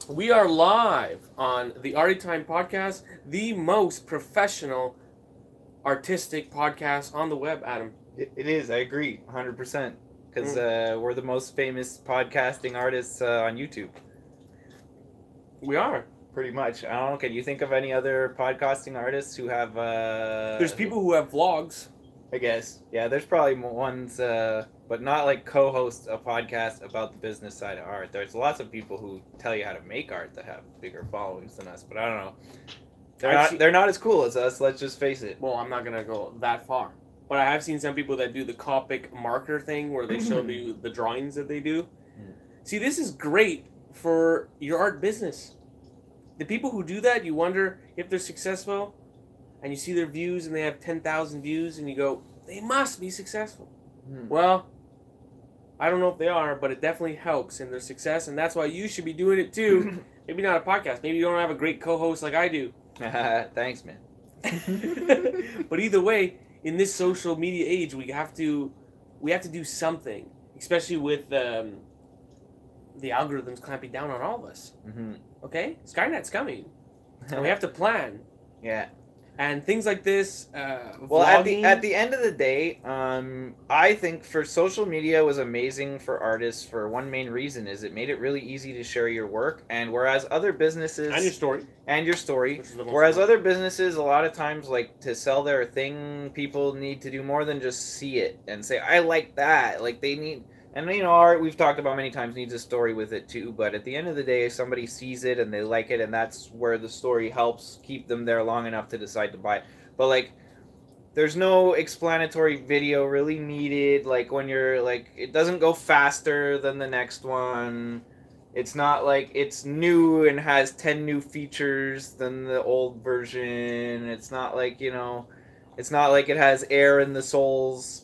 We are live on the Arty podcast, the most professional artistic podcast on the web, Adam. It is, I agree, 100%. Because we're the most famous podcasting artists on YouTube. We are. Pretty much. I don't know, can you think of any other podcasting artists who have... There's people who have vlogs. I guess. Yeah, there's probably ones, but not like co-host a podcast about the business side of art. There's lots of people who tell you how to make art that have bigger followings than us, but I don't know. They're not as cool as us, let's just face it. Well, I'm not going to go that far. But I have seen some people that do the Copic marker thing where they show you the drawings that they do. See, this is great for your art business. The people who do that, you wonder if they're successful, and you see their views and they have 10,000 views, and you go, they must be successful. Well, I don't know if they are, but it definitely helps in their success, and that's why you should be doing it too. Maybe not a podcast. Maybe you don't have a great co-host like I do. Thanks, man. But either way, in this social media age, we have to do something, especially with the algorithms clamping down on all of us. Okay, Skynet's coming, and we have to plan. Yeah. And things like this. Well, at the end of the day, I think for social media was amazing for artists for one main reason is it made it really easy to share your work. And whereas other businesses and your story, whereas other businesses a lot of times like to sell their thing, people need to do more than just see it and say I like that. Like they need. And, you know, art, we've talked about many times, needs a story with it, too. But at the end of the day, somebody sees it and they like it, and that's where the story helps keep them there long enough to decide to buy it. But, like, there's no explanatory video really needed. Like, when you're, like, it doesn't go faster than the next one. It's not like it's new and has 10 new features than the old version. It's not like, you know, it's not like it has air in the soles.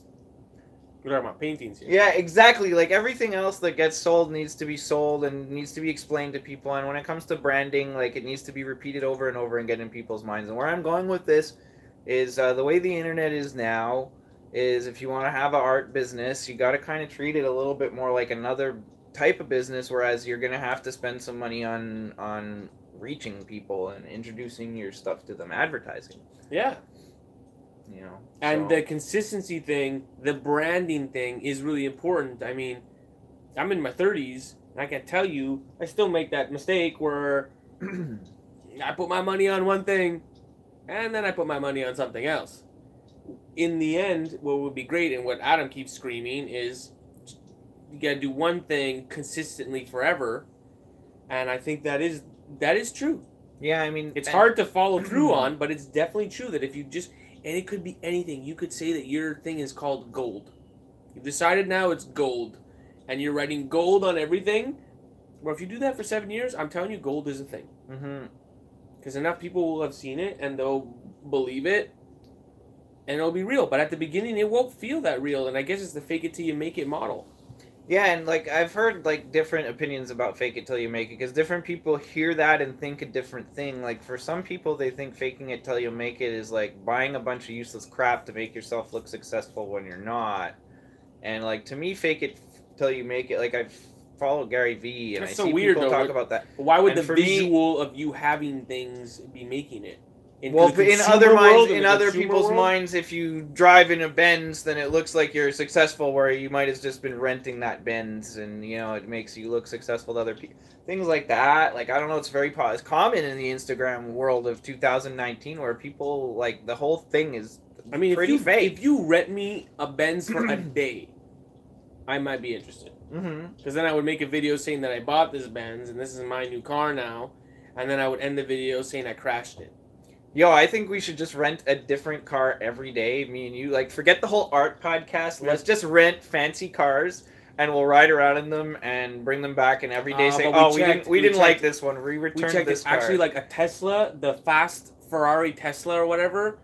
We're talking about paintings here. Yeah, exactly. Like everything else that gets sold needs to be sold and needs to be explained to people. And when it comes to branding, like it needs to be repeated over and over and get in people's minds. And where I'm going with this is the way the internet is now is if you want to have an art business, you got to kind of treat it a little bit more like another type of business. Whereas you're going to have to spend some money on reaching people and introducing your stuff to them, advertising. Yeah. You know, and the consistency thing, the branding thing is really important. I mean, I'm in my 30s, and I can tell you, I still make that mistake where I put my money on one thing, and then I put my money on something else. In the end, what would be great, and what Adam keeps screaming, is you gotta do one thing consistently forever, and I think that is true. Yeah, I mean... It's hard to follow through on, but it's definitely true that if you just... And it could be anything. You could say that your thing is called gold. You've decided now it's gold. And you're writing gold on everything. Well, if you do that for 7 years, I'm telling you, gold is a thing. Because enough people will have seen it, and they'll believe it, and it'll be real. But at the beginning, it won't feel that real. And I guess it's the fake it till you make it model. Yeah, and like I've heard like different opinions about fake it till you make it because different people hear that and think a different thing. Like for some people, they think faking it till you make it is like buying a bunch of useless crap to make yourself look successful when you're not. And like to me, fake it till you make it. Like I've followed Gary Vee and That's I so see weird, people though. talk about that. Why would the visual of you having things be making it? Well, in other minds, in other people's minds, if you drive in a Benz, then it looks like you're successful. Where you might have just been renting that Benz, and you know it makes you look successful to other people. Things like that. Like I don't know, it's it's common in the Instagram world of 2019, where people like the whole thing is. I mean, pretty fake. If you rent me a Benz for a day, I might be interested. Because then I would make a video saying that I bought this Benz and this is my new car now, and then I would end the video saying I crashed it. Yo, I think we should just rent a different car every day, me and you. Like, forget the whole art podcast. Let's just rent fancy cars, and we'll ride around in them and bring them back, and every day say, we didn't like this one. We returned this car. Actually, like a Tesla, the fast Ferrari Tesla or whatever,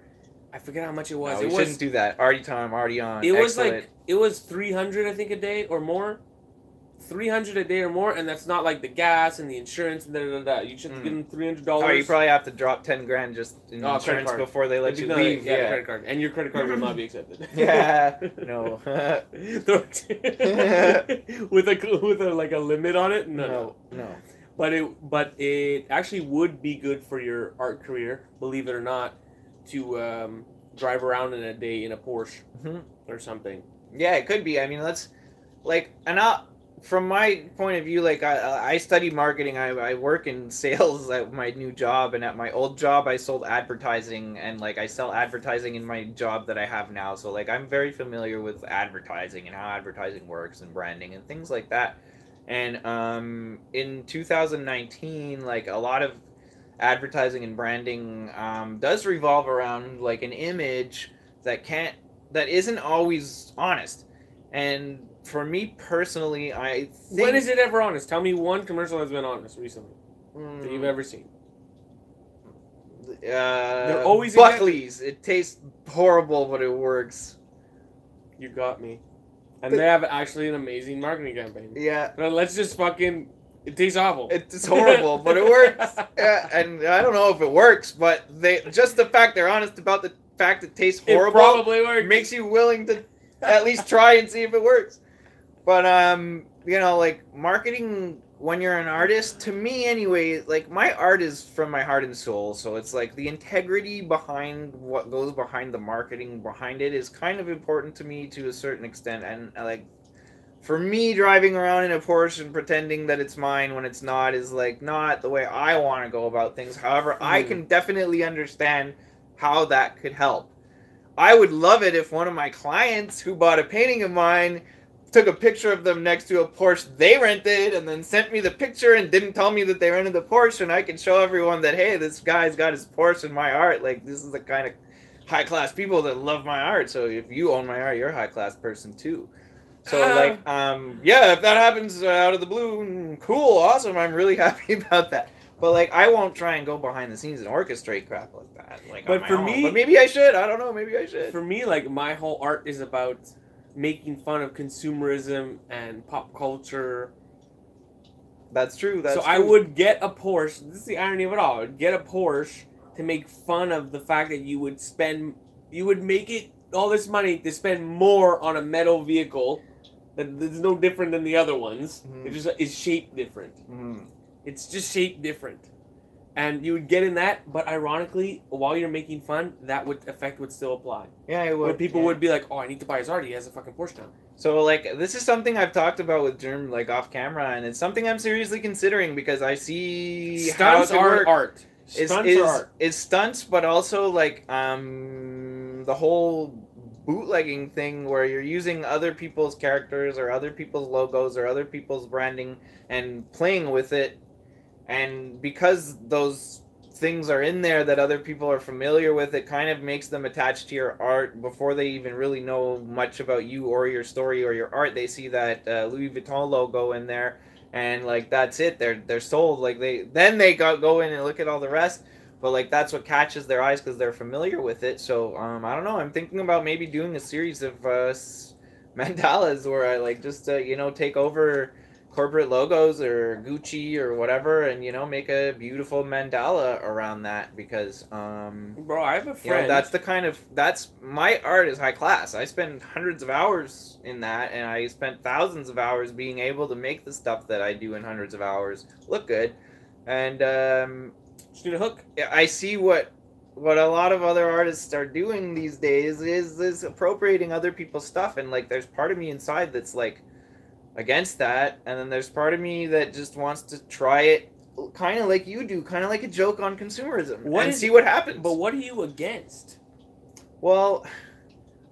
I forget how much it was. No, we shouldn't do that. Arty time, Arty on. It was like, it was 300, I think, a day or more. 300 a day or more, and that's not like the gas and the insurance and da. You should give them $300. Oh, you probably have to drop 10 grand just in insurance before they let you leave. Yeah, credit card, and your credit card will not be accepted. Yeah, no. with a like a limit on it. No. But it actually would be good for your art career, believe it or not, to drive around in a day in a Porsche or something. Yeah, it could be. I mean, let's like, and from my point of view, like I study marketing. I work in sales at my new job, and at my old job, I sold advertising, and like I sell advertising in my job that I have now. So like I'm very familiar with advertising and how advertising works and branding and things like that. And in 2019, like a lot of advertising and branding does revolve around like an image that isn't always honest. And for me personally, I think... When is it ever honest? Tell me one commercial that's been honest recently that you've ever seen. They're always Buckley's. It tastes horrible, but it works. You got me. And they have actually an amazing marketing campaign. Yeah. But let's just fucking... It tastes awful. It's horrible, but it works. Yeah, and I don't know if it works, but just the fact they're honest about the fact it tastes horrible... It probably works. Makes you willing to at least try and see if it works. But, you know, like, marketing, when you're an artist, to me anyway, like, my art is from my heart and soul, so it's like the integrity behind what goes behind the marketing behind it is kind of important to me to a certain extent, and, like, for me, driving around in a Porsche and pretending that it's mine when it's not is, like, not the way I want to go about things. However, I can definitely understand how that could help. I would love it if one of my clients who bought a painting of mine took a picture of them next to a Porsche they rented and then sent me the picture and didn't tell me that they rented the Porsche, and I could show everyone that, hey, this guy's got his Porsche in my art. Like, this is the kind of high-class people that love my art. So if you own my art, you're a high-class person too. So, like, yeah, if that happens out of the blue, cool, awesome. I'm really happy about that. But, like, I won't try and go behind the scenes and orchestrate crap like that. Like, but for me, but maybe I should. I don't know. Maybe I should. For me, like, my whole art is about making fun of consumerism and pop culture. That's true. That's so true. I would get a Porsche. This is the irony of it all. I would get a Porsche to make fun of the fact that you would make it all this money to spend more on a metal vehicle that is no different than the other ones. It just is shaped different. It's just shaped different. And you would get in that, but ironically, while you're making fun, that effect would still apply. Yeah, it would. Where people would be like, oh, I need to buy his art. He has a fucking Porsche now. So, like, this is something I've talked about with Germ, like, off camera, and it's something I'm seriously considering because I see stunts how are art. Stunts are art. It's stunts, but also, like, the whole bootlegging thing where you're using other people's characters or other people's logos or other people's branding and playing with it. And because those things are in there that other people are familiar with, it kind of makes them attached to your art before they even really know much about you or your story or your art. They see that Louis Vuitton logo in there, and like that's it. They're sold. Like go in and look at all the rest. But like that's what catches their eyes because they're familiar with it. So I don't know. I'm thinking about maybe doing a series of mandalas where I like just take over corporate logos or Gucci or whatever, and make a beautiful mandala around that because bro, I have a friend. That's my art is high class. I spend hundreds of hours in that, and I spent thousands of hours being able to make the stuff that I do in hundreds of hours look good. And just need a hook. I see what a lot of other artists are doing these days is appropriating other people's stuff, and like there's part of me inside that's like against that, and then there's part of me that just wants to try it kind of like you do, kind of like a joke on consumerism and see what happens. But what are you against? Well,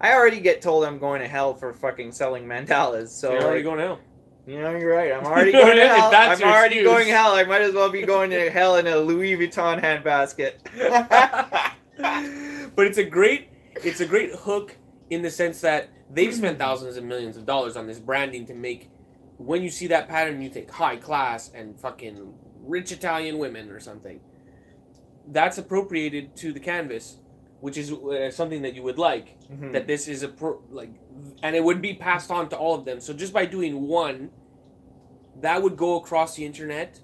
I already get told I'm going to hell for fucking selling mandalas, so you're already going to hell. You're right. I'm already going to hell. I'm already going to hell. I might as well be going to hell in a Louis Vuitton handbasket. But it's a great hook in the sense that they've spent thousands and millions of dollars on this branding to make. When you see that pattern, you think high class and fucking rich Italian women or something. That's appropriated to the canvas, which is something that you would like. Mm-hmm. That this is and it would be passed on to all of them. So just by doing one, that would go across the internet.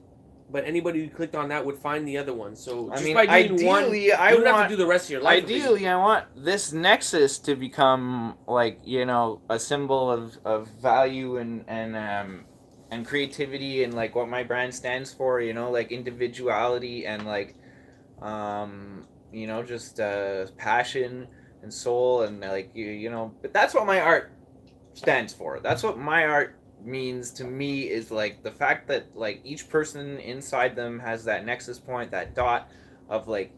But anybody who clicked on that would find the other one. So by doing ideally, one, you don't have to do the rest of your life. Ideally, I want this nexus to become a symbol of value and and creativity and like what my brand stands for, you know, like individuality and like you know, just passion and soul and like you know, but that's what my art stands for. That's what my art means to me, is like the fact that like each person inside them has that nexus point, that dot of like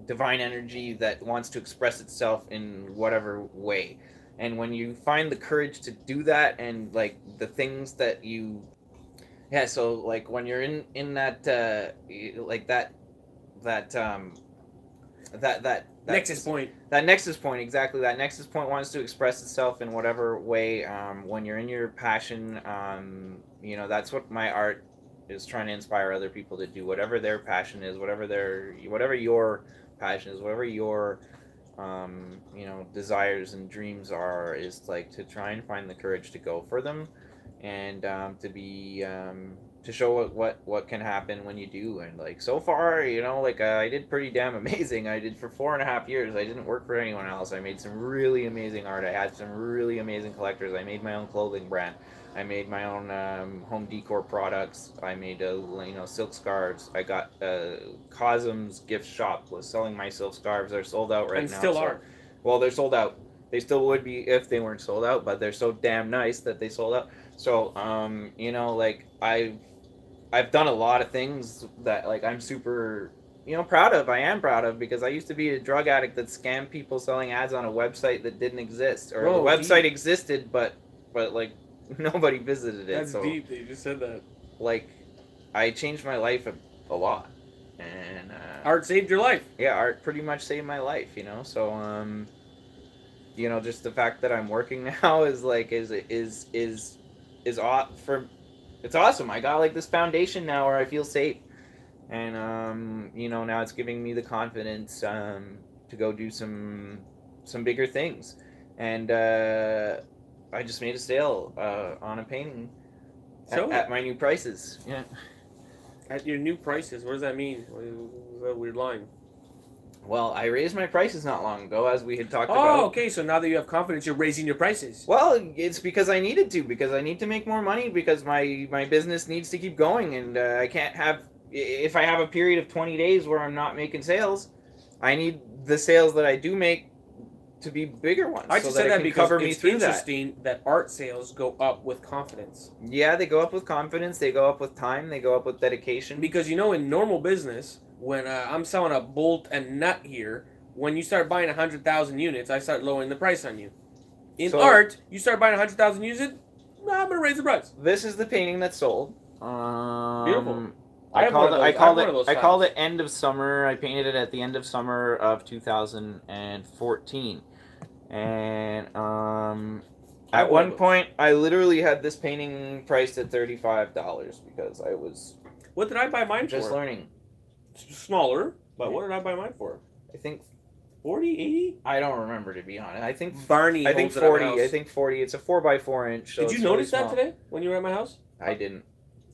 divine energy that wants to express itself in whatever way. And when you find the courage to do that, and like the things that you, yeah, so like when you're in that like that that Nexus point. That nexus point, exactly. That nexus point wants to express itself in whatever way. When you're in your passion, you know, that's what my art is trying to inspire other people to do. Whatever their passion is, whatever your passion is, whatever your you know, desires and dreams are, is like to try and find the courage to go for them, and to be to show what can happen when you do. And like so far, you know, like I did pretty damn amazing. I did for 4.5 years. I didn't work for anyone else. I made some really amazing art. I had some really amazing collectors. I made my own clothing brand. I made my own home decor products. I made you know, silk scarves. I got Cosm's gift shop was selling my silk scarves. They're sold out right now. And still are. Well, they're sold out. They still would be if they weren't sold out, but they're so damn nice that they sold out. So you know, like I've done a lot of things that like I'm super, you know, proud of. I am proud of, because I used to be a drug addict that scammed people selling ads on a website that didn't exist, or the website existed, but like nobody visited it. That's so deep that you just said that. Like, I changed my life a lot, and Art saved your life. Yeah, art pretty much saved my life. You know, so you know, just the fact that I'm working now is like it's awesome. I got like this foundation now where I feel safe, and you know, now it's giving me the confidence to go do some bigger things. And I just made a sale on a painting at my new prices. Yeah. At your new prices, what does that mean? What that weird line? Well, I raised my prices not long ago, as we had talked about. Oh, okay. So now that you have confidence, you're raising your prices. Well, it's because I needed to, because I need to make more money, because my business needs to keep going, and I can't have, if I have a period of 20 days where I'm not making sales, I need the sales that I do make to be bigger ones. I just said that because it's interesting that art sales go up with confidence. Yeah, they go up with confidence. They go up with time. They go up with dedication. Because, you know, in normal business, when I'm selling a bolt and nut here, when you start buying 100,000 units, I start lowering the price on you. In art, you start buying 100,000 units, I'm going to raise the price. This is the painting that sold. Beautiful. I called it End of Summer. I painted it at the end of summer of 2014. And at one point, I literally had this painting priced at $35 because I was... What did I buy mine for? Just learning. Smaller, but what did I buy mine for? I think 40, 80? I don't remember, to be honest. I think Barney. I think 40. I think 40. It's a 4x4 inch. So did you notice that today when you were at my house? I didn't.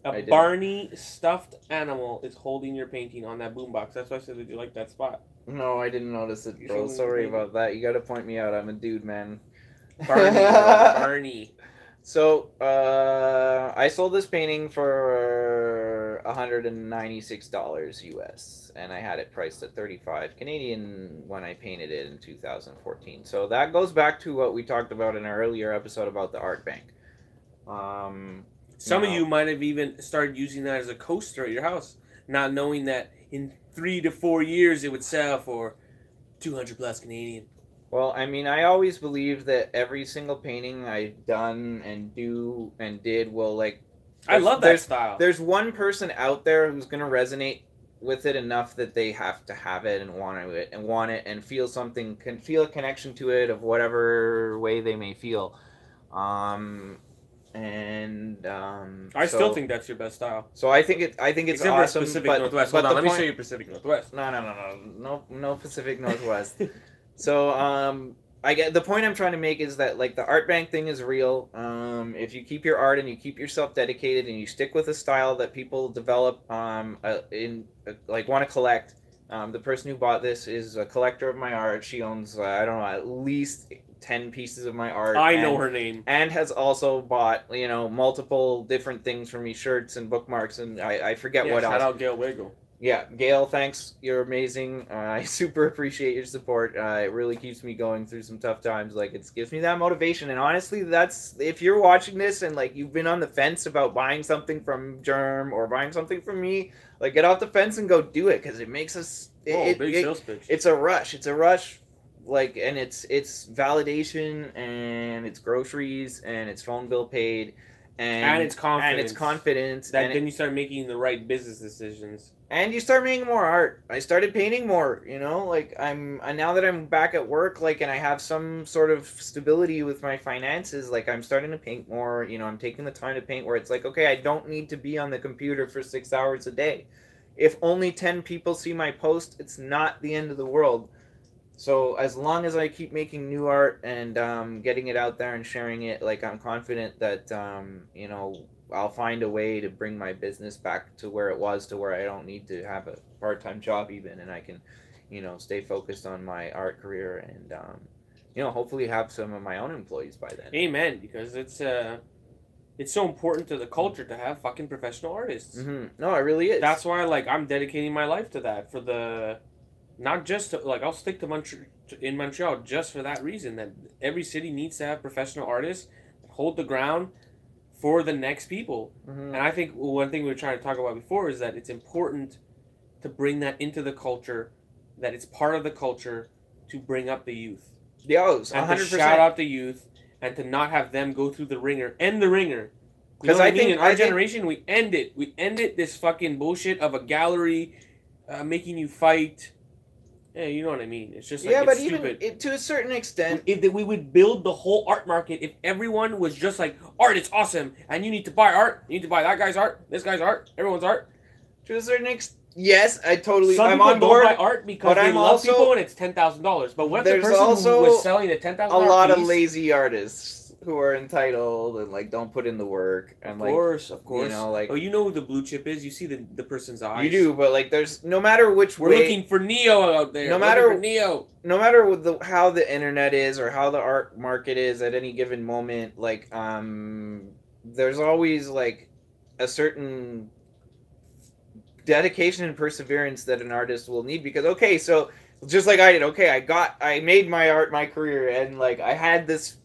A Barney stuffed animal is holding your painting on that boombox. That's why I said, did you like that spot? No, I didn't notice it, bro. Sorry about that. You got to point me out. I'm a dude, man. Barney. Barney. So, I sold this painting for $196 US, and I had it priced at 35 Canadian when I painted it in 2014. So that goes back to what we talked about in our earlier episode about the art bank. Some of you might have even started using that as a coaster at your house, not knowing that in 3 to 4 years it would sell for 200 plus Canadian. Well, I mean, I always believe that every single painting I've done and do and did will, like... I love that style. There's one person out there who's going to resonate with it enough that they have to have it and want it and feel something, can feel a connection to it of whatever way they may feel. I still think that's your best style. So I think it's except awesome. For Pacific Northwest. Hold on, let me show you Pacific Northwest. No Pacific Northwest. So I get the point I'm trying to make is that like the art bank thing is real. If you keep your art and you keep yourself dedicated and you stick with a style that people develop like want to collect. The person who bought this is a collector of my art. She owns I don't know, at least 10 pieces of my art. I know her name. And has also bought, you know, multiple different things for me, shirts and bookmarks, and I forget what else. Shout out Gail Wiggle. Yeah, Gail, thanks. You're amazing. I super appreciate your support. It really keeps me going through some tough times. Like, it gives me that motivation. And honestly, that's, if you're watching this and, like, you've been on the fence about buying something from Germ or buying something from me, like, get off the fence and go do it, because it makes us... big sales pitch. It's a rush. It's a rush. Like, and it's validation, and it's groceries, and it's phone bill paid, and it's confidence. And it's confidence. That then you start making the right business decisions. And you start making more art. I started painting more, you know, like now that I'm back at work, like, and I have some sort of stability with my finances, like, I'm starting to paint more, you know, I'm taking the time to paint where it's like, okay, I don't need to be on the computer for 6 hours a day. If only 10 people see my post, it's not the end of the world. So as long as I keep making new art and getting it out there and sharing it, like, I'm confident that, you know, I'll find a way to bring my business back to where it was, to where I don't need to have a part-time job even, and I can, you know, stay focused on my art career and, you know, hopefully have some of my own employees by then. Amen, because it's so important to the culture to have fucking professional artists. Mm-hmm. No, it really is. That's why, like, I'm dedicating my life to that, for the, not just to, like, I'll stick to in Montreal just for that reason, that every city needs to have professional artists that hold the ground for the next people. Mm-hmm. And I think one thing we were trying to talk about before is that it's important to bring that into the culture, that it's part of the culture to bring up the youth. Yes, 100%. And to shout out the youth and to not have them go through the ringer. End the ringer. Because I think in our generation, we end it. We ended this fucking bullshit of a gallery making you fight. Yeah, you know what I mean. It's just like, yeah, but stupid. Even to a certain extent, if we would build the whole art market, if everyone was just like, art is awesome, and you need to buy art, you need to buy that guy's art, this guy's art, everyone's art. To a certain extent, yes, I totally. Some I'm people on board. Don't buy art because they love people, and it's $10,000. But what if the person who was selling the $10,000 a lot piece, of lazy artists who are entitled and, like, don't put in the work, and, of course, you know, like, oh, you know who the blue chip is? You see the person's eyes. You do, but, like, there's no matter which We're way. looking for Neo out there. No matter for Neo. No matter how the internet is or how the art market is at any given moment, like, there's always, like, a certain dedication and perseverance that an artist will need, because, okay, so just like I did, okay, I made my art my career, and, like, I had this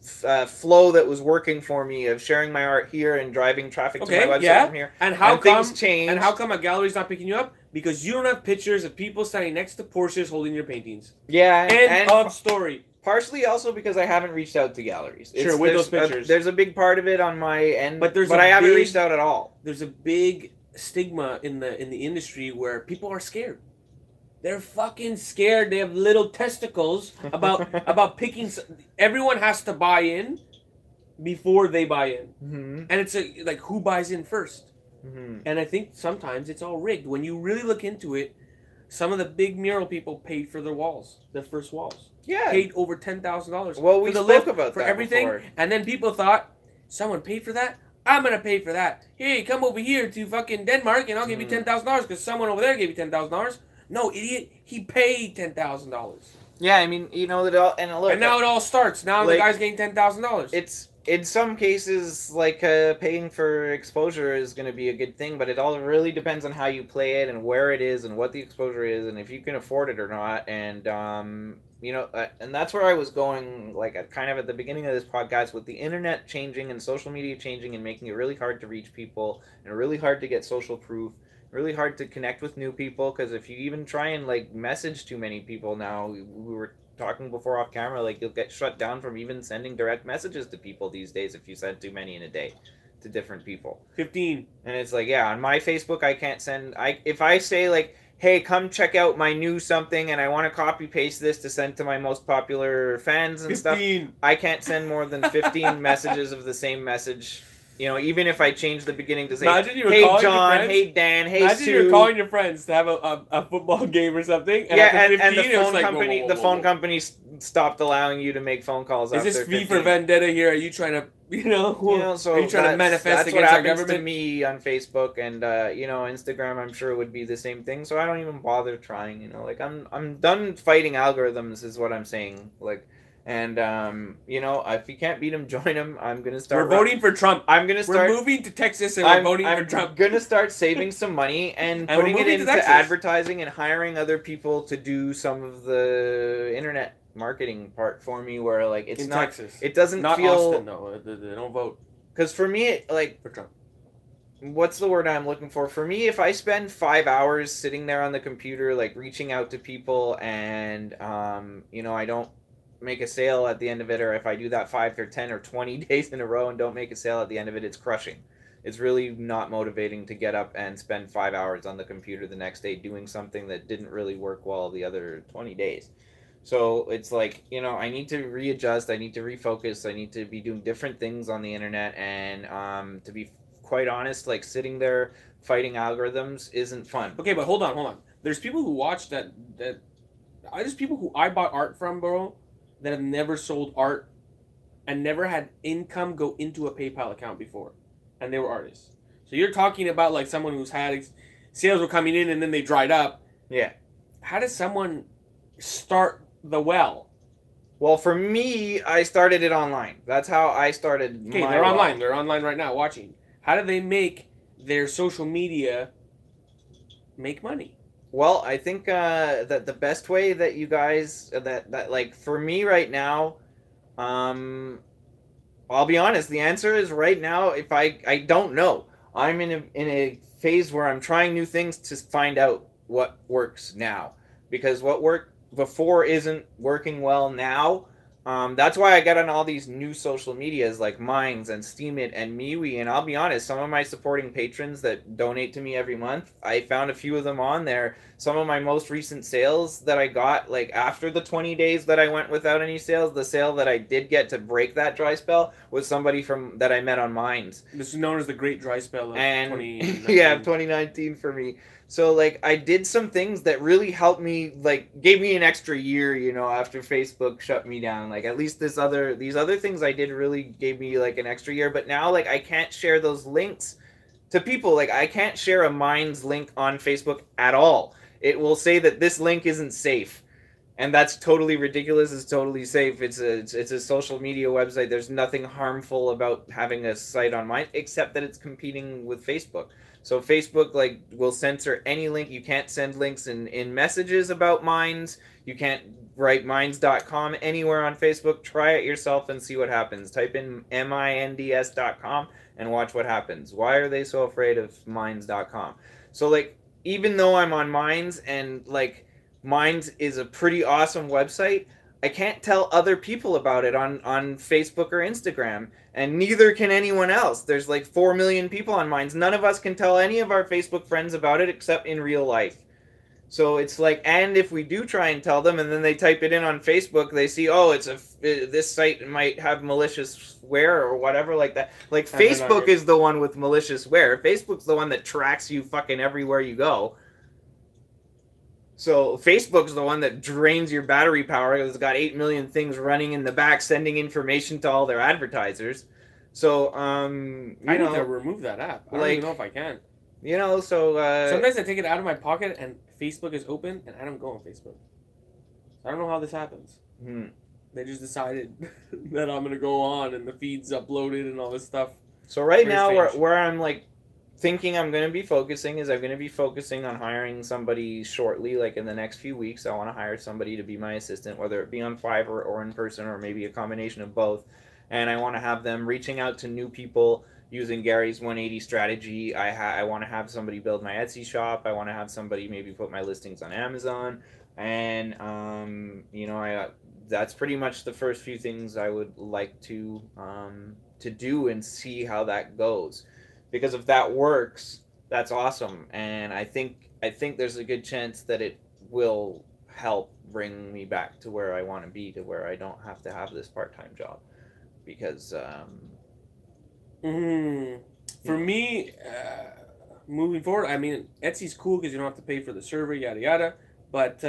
flow that was working for me of sharing my art here and driving traffic to my website from here. And how come things change? And how come a gallery's not picking you up? Because you don't have pictures of people standing next to Porsches holding your paintings. Yeah, End of story. Partially also because I haven't reached out to galleries. Sure, with those pictures. There's a big part of it on my end, but I haven't reached out at all. There's a big stigma in the industry where people are scared. They're fucking scared. They have little testicles about picking. Everyone has to buy in before they buy in, mm-hmm. and it's like, who buys in first? Mm-hmm. And I think sometimes it's all rigged. When you really look into it, some of the big mural people paid for their walls, their first walls. Yeah, paid over $10,000. Well, we spoke about for that everything, before. And then people thought, someone paid for that. I'm gonna pay for that. Hey, come over here to fucking Denmark, and I'll give you $10,000 because someone over there gave you $10,000. No, idiot. He paid $10,000. Yeah, I mean, you know that all, and look. And now it all starts. Now, like, the guy's getting $10,000. It's in some cases, like, paying for exposure is going to be a good thing, but it all really depends on how you play it and where it is and what the exposure is and if you can afford it or not. And you know, and that's where I was going, like, kind of at the beginning of this podcast, with the internet changing and social media changing and making it really hard to reach people and really hard to get social proof. Really hard to connect with new people, because if you even try and, like, message too many people now, we were talking before off camera, like, you'll get shut down from even sending direct messages to people these days if you send too many in a day to different people. 15. And it's like, yeah, on my Facebook I can't send, if I say, like, hey, come check out my new something and I want to copy paste this to send to my most popular fans and 15. stuff, I can't send more than 15 messages of the same message. You know, even if I change the beginning to say, hey John, hey Dan, hey Imagine Sue. You're calling your friends to have a football game or something. And yeah, 15, and the phone like, company, the phone company stopped allowing you to make phone calls. Is this after V 15. for Vendetta here? Are you trying to, so are you trying to manifest that's against what our happens government? to me on Facebook and you know, Instagram. I'm sure would be the same thing. So I don't even bother trying. You know, like I'm done fighting algorithms. Is what I'm saying. Like, And you know, if you can't beat him, join him. I'm gonna start. We're voting for Trump. I'm gonna start. We're moving to Texas and we're voting for Trump. I'm gonna start saving some money and And putting we're it moving to into Texas. advertising and hiring other people to do some of the internet marketing part for me. Where like it's in not. Texas. It doesn't Not feel. Austin though. They don't vote Because for me, like, for Trump. what's the word I'm looking for? For me, if I spend 5 hours sitting there on the computer, like reaching out to people, and you know, I don't make a sale at the end of it, or if I do that 5 or 10 or 20 days in a row and don't make a sale at the end of it, it's crushing. It's really not motivating to get up and spend 5 hours on the computer the next day doing something that didn't really work well the other 20 days. So it's like, you know, I need to readjust, I need to refocus, I need to be doing different things on the internet, and to be quite honest, like sitting there fighting algorithms isn't fun. Okay, but hold on. There's people who watch there's people who I bought art from, bro, that have never sold art and never had income go into a PayPal account before, and they were artists. So you're talking about like someone who's had sales were coming in and then they dried up. Yeah. How does someone start the well? Well, for me, I started it online. That's how I started. Okay, they're online. They're online right now watching. How do they make their social media make money? Well, I think that the best way that you guys that like for me right now, I'll be honest. The answer is right now. If I don't know. I'm in a phase where I'm trying new things to find out what works now, because what worked before isn't working well now. That's why I got on all these new social medias like Minds and Steemit and MeWe. And I'll be honest, some of my supporting patrons that donate to me every month, I found a few of them on there. Some of my most recent sales that I got, like after the 20 days that I went without any sales, the sale that I did get to break that dry spell was somebody from that I met on Minds. This is known as the Great Dry Spell of 2019. Yeah, 2019 for me. So like I did some things that really helped me, like gave me an extra year, you know, after Facebook shut me down. Like at least these other things I did really gave me like an extra year. But now like I can't share those links to people. Like I can't share a Minds link on Facebook at all. It will say that this link isn't safe. And that's totally ridiculous. It's totally safe. It's a social media website. There's nothing harmful about having a site on Minds except that it's competing with Facebook. So Facebook like will censor any link. You can't send links in messages about Minds. You can't write minds.com anywhere on Facebook. Try it yourself and see what happens. Type in minds.com and watch what happens. Why are they so afraid of minds.com? So like even though I'm on Minds and like Minds is a pretty awesome website, I can't tell other people about it on Facebook or Instagram, and neither can anyone else. There's like 4 million people on Minds. None of us can tell any of our Facebook friends about it except in real life. So it's like, and if we do try and tell them, and then they type it in on Facebook, they see, oh, this site might have malicious ware or whatever like that. Like Facebook is the one with malicious ware. Facebook's the one that tracks you fucking everywhere you go. So Facebook's the one that drains your battery power because it's got 8 million things running in the back sending information to all their advertisers. So, I need to remove that app. I don't even know if I can. You know, so... sometimes I take it out of my pocket and Facebook is open and I don't go on Facebook. I don't know how this happens. They just decided that I'm going to go on and the feed's uploaded and all this stuff. So right now where I'm like thinking I'm going to be focusing is I'm going to be focusing on hiring somebody shortly, like in the next few weeks. I want to hire somebody to be my assistant, whether it be on Fiverr or in person or maybe a combination of both. And I want to have them reaching out to new people using Gary's 180 strategy. I want to have somebody build my Etsy shop. I want to have somebody maybe put my listings on Amazon. And, you know, that's pretty much the first few things I would like to do and see how that goes. Because if that works, that's awesome, and I think there's a good chance that it will help bring me back to where I want to be, to where I don't have to have this part-time job. Because for me, moving forward, I mean, Etsy's cool because you don't have to pay for the server, yada yada. But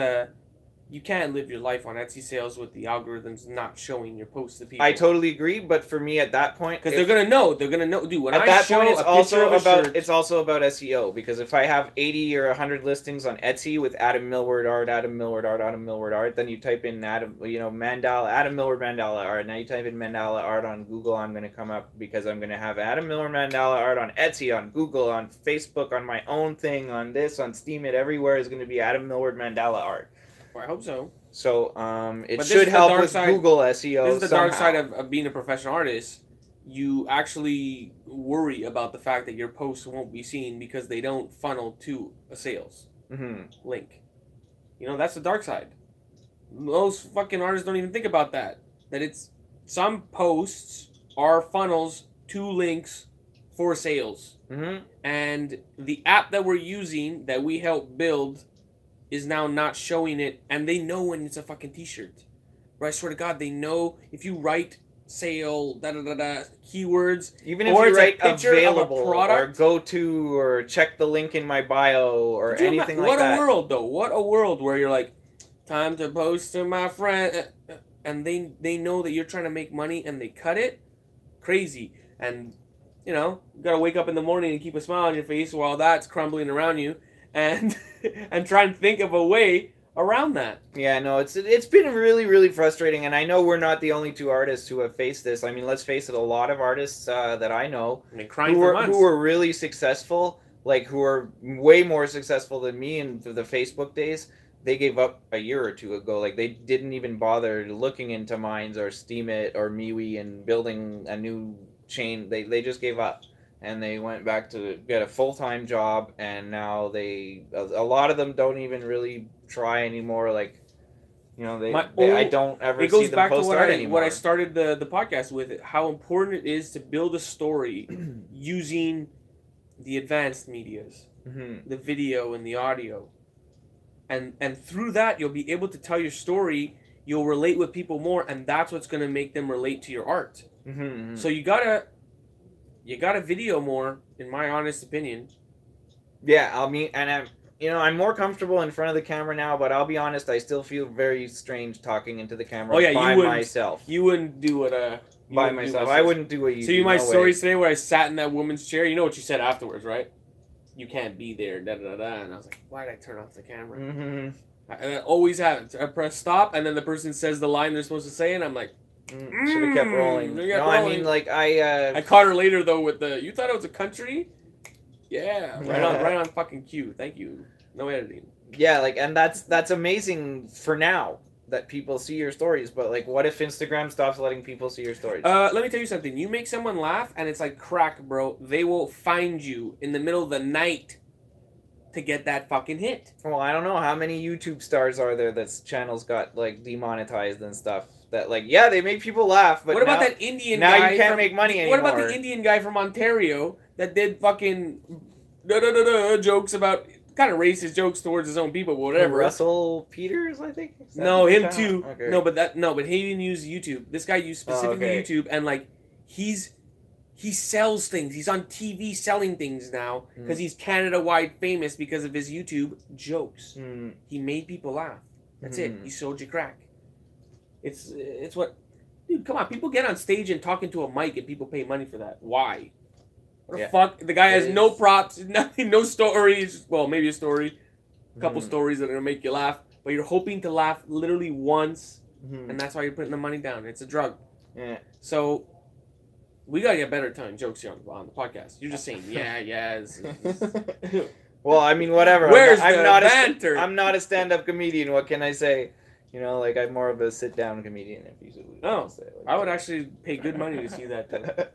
you can't live your life on Etsy sales with the algorithms not showing your posts to people. I totally agree, but for me at that point, because they're gonna know, dude. When at I that show point, it's a picture also of a about shirt, it's also about SEO, because if I have 80 or 100 listings on Etsy with Adam Millward art, Adam Millward art, Adam Millward art, then you type in Adam Millward mandala art. Now you type in mandala art on Google, I'm gonna come up because I'm gonna have Adam Millward mandala art on Etsy, on Google, on Facebook, on my own thing, on this, on Steam, it everywhere is gonna be Adam Millward mandala art. well, I hope so. So it should help with Google SEO. This is the somehow. dark side of being a professional artist. You actually worry about the fact that your posts won't be seen because they don't funnel to a sales link. You know, that's the dark side. Most fucking artists don't even think about that. That it's some posts are funnels to links for sales. And the app that we're using that we help build is now not showing it, and they know when it's a fucking t-shirt. Right? I swear to God, they know if you write sale keywords, even if you write a picture available of a product, or go to or check the link in my bio or anything like that. What a world, though! What a world where you're like, time to post to my friend, and they know that you're trying to make money, and they cut it. Crazy. And you know, you gotta wake up in the morning and keep a smile on your face while that's crumbling around you, and and try and think of a way around that. Yeah, no, it's been really, really frustrating, and I know we're not the only two artists who have faced this. I mean, let's face it, a lot of artists that I know who were really successful, like who are way more successful than me in the Facebook days, they gave up a year or two ago. Like, they didn't even bother looking into Minds or Steemit or MeWe and building a new chain. They just gave up. And they went back to get a full-time job, and now a lot of them don't even really try anymore. Like, you know, I don't ever see them post art anymore. What I started the podcast with, how important it is to build a story using the advanced medias, the video and the audio, and through that you'll be able to tell your story. You'll relate with people more, and that's what's going to make them relate to your art. So you gotta video more, in my honest opinion. Yeah, I mean, and I'm more comfortable in front of the camera now, but I'll be honest, I still feel very strange talking into the camera by myself. You wouldn't do it by myself. I wouldn't do what you do. So my stories today where I sat in that woman's chair, you know what you said afterwards, right? You can't be there, and I was like, why did I turn off the camera? And that always happens. I press stop, and then the person says the line they're supposed to say, and I'm like, should have kept rolling. I mean, like, I caught her later though with the, you thought it was a country? Yeah, right on fucking cue. Thank you. No editing. Yeah, like, and that's amazing for now that people see your stories, but like, what if Instagram stops letting people see your stories? Let me tell you something. You make someone laugh, and it's like crack, bro. They will find you in the middle of the night to get that fucking hit. Well, I don't know how many YouTube stars are there that's channels got like demonetized and stuff. That, like, yeah, they make people laugh, but what about that Indian guy? Now you can't make money anymore. What about the Indian guy from Ontario that did fucking jokes about, kind of racist jokes towards his own people, but whatever. Russell Peters, I think. No, him too. Okay. No, but he didn't use YouTube. This guy used specifically YouTube, and like he sells things. He's on TV selling things now because he's Canada-wide famous because of his YouTube jokes. He made people laugh. That's it. He sold you crack. It's what, dude, come on. People get on stage and talk into a mic and people pay money for that. Why? What the fuck? The guy has no props, nothing, no stories. Well, maybe a story, a couple stories that are going to make you laugh. But you're hoping to laugh literally once, and that's why you're putting the money down. It's a drug. Yeah. So, we got to get better at telling jokes here on the podcast. You're just saying, yeah. Well, I mean, whatever. Where's the banter? I'm not a stand-up comedian. What can I say? You know, like, I'm more of a sit-down comedian. If you say, like, I would actually pay good money to see that, though.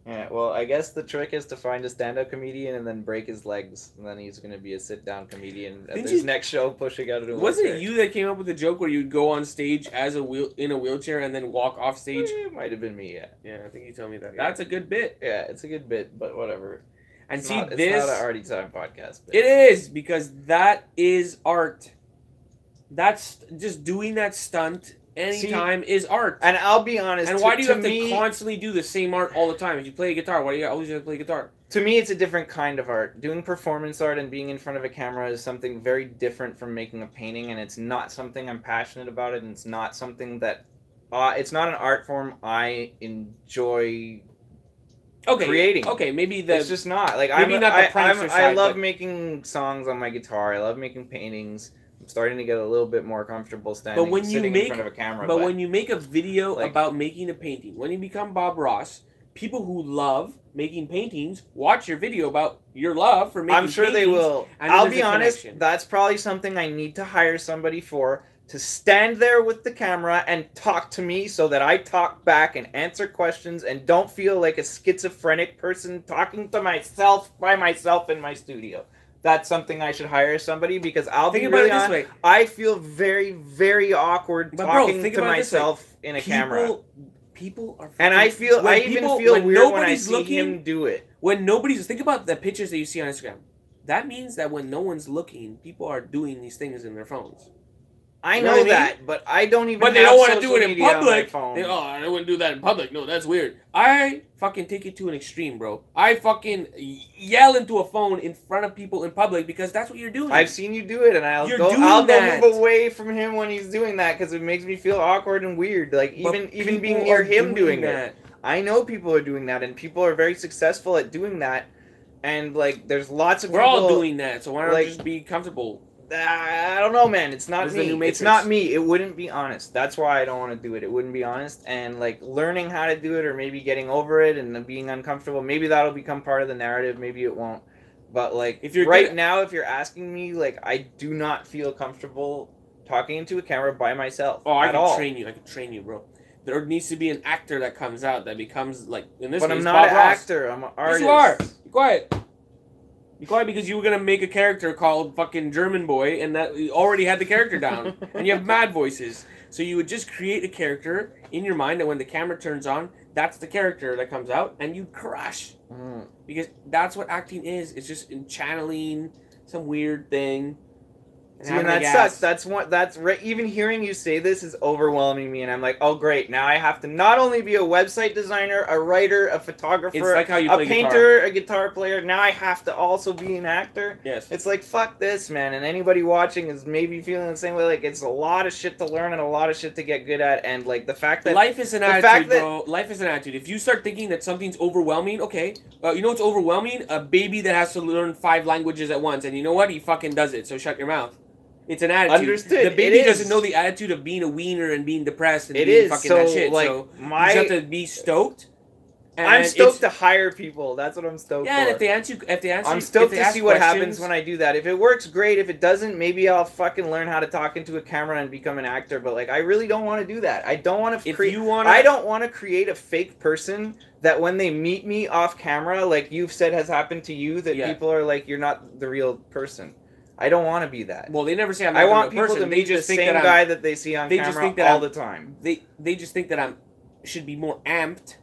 Yeah, well, I guess the trick is to find a stand-up comedian and then break his legs, and then he's going to be a sit-down comedian at his next show, pushing out of the wheelchair. Wasn't it you that came up with the joke where you'd go on stage as in a wheelchair and then walk off stage? It might have been me, yeah. Yeah, I think you told me that. That's a good bit. Yeah, it's a good bit, but whatever. And it's not an Arty Time podcast. But. It is, because that is art. That's just doing that stunt anytime is art. And I'll be honest. And why do you have to constantly do the same art all the time? If you play a guitar, why do you always have to play guitar? To me, it's a different kind of art. Doing performance art and being in front of a camera is something very different from making a painting, and it's not something I'm passionate about, and it's not something that... it's not an art form I enjoy creating. Okay, maybe it's just not. Like, maybe not the prankster side, I love making songs on my guitar. I love making paintings. I'm starting to get a little bit more comfortable sitting in front of a camera. But when you make a video about making a painting, when you become Bob Ross... People who love making paintings watch your video about your love for making paintings. I'm sure they will. I'll be honest, that's probably something I need to hire somebody for, to stand there with the camera and talk to me so that I talk back and answer questions and don't feel like a schizophrenic person talking to myself by myself in my studio. That's something I should hire somebody, because I'll be really honest, I feel very, very awkward talking to myself in a camera. People are, and I even feel weird when I see him do it. When nobody's, think about the pictures that you see on Instagram. That means that when no one's looking, people are doing these things in their phones. I know that, but I don't even. But they don't want to do it in public. I wouldn't do that in public. No, that's weird. I fucking take it to an extreme, bro. I fucking yell into a phone in front of people in public because that's what you're doing. I've seen you do it, and I'll go move away from him when he's doing that because it makes me feel awkward and weird. Like even being near him doing it. I know people are doing that, and people are very successful at doing that. And like, there's lots of people. We're all doing that, so why don't just be comfortable? I don't know, man. It's not me. It's not me. It wouldn't be honest. That's why I don't want to do it. It wouldn't be honest. And like, learning how to do it, or maybe getting over it and being uncomfortable, maybe that'll become part of the narrative. Maybe it won't. But like, if you're now, if you're asking me, like, I do not feel comfortable talking into a camera by myself. Oh, I can train you. I can train you, bro. There needs to be an actor that comes out that becomes like in this. But I'm not an actor. I'm an artist. Yes, you are. Be quiet. Be quiet, because you were gonna make a character called fucking German Boy, and that you already had the character down, and you have mad voices. So you would just create a character in your mind, and when the camera turns on, that's the character that comes out, and you crush. Because that's what acting is. It's just channeling some weird thing. See, and that sucks. Even hearing you say this is overwhelming me, and I'm like, oh great, now I have to not only be a website designer, a writer, a photographer, a painter, a guitar player, now I have to also be an actor. Yes. It's like, fuck this, man, and anybody watching is maybe feeling the same way. Like, it's a lot of shit to learn and a lot of shit to get good at, and like, the fact that... Life is an attitude, bro. Life is an attitude. If you start thinking that something's overwhelming, okay, you know what's overwhelming? A baby that has to learn 5 languages at once, and you know what? He fucking does it, so shut your mouth. It's an attitude. Understood. The baby doesn't know the attitude of being a wiener and being depressed and being fucking that shit. Like, so you just have to be stoked. I'm stoked to hire people. That's what I'm stoked for. Yeah, and if they answer, I'm stoked to see what happens when I do that. If it works, great. If it doesn't, maybe I'll fucking learn how to talk into a camera and become an actor. But like, I really don't want to do that. I don't want to create. I don't want to create a fake person that when they meet me off camera, like you've said has happened to you, that people are like, you're not the real person. I don't want to be that. Well, they never say I'm not the real person. I want people to meet the same guy that they see on camera all the time. They just think that should be more amped.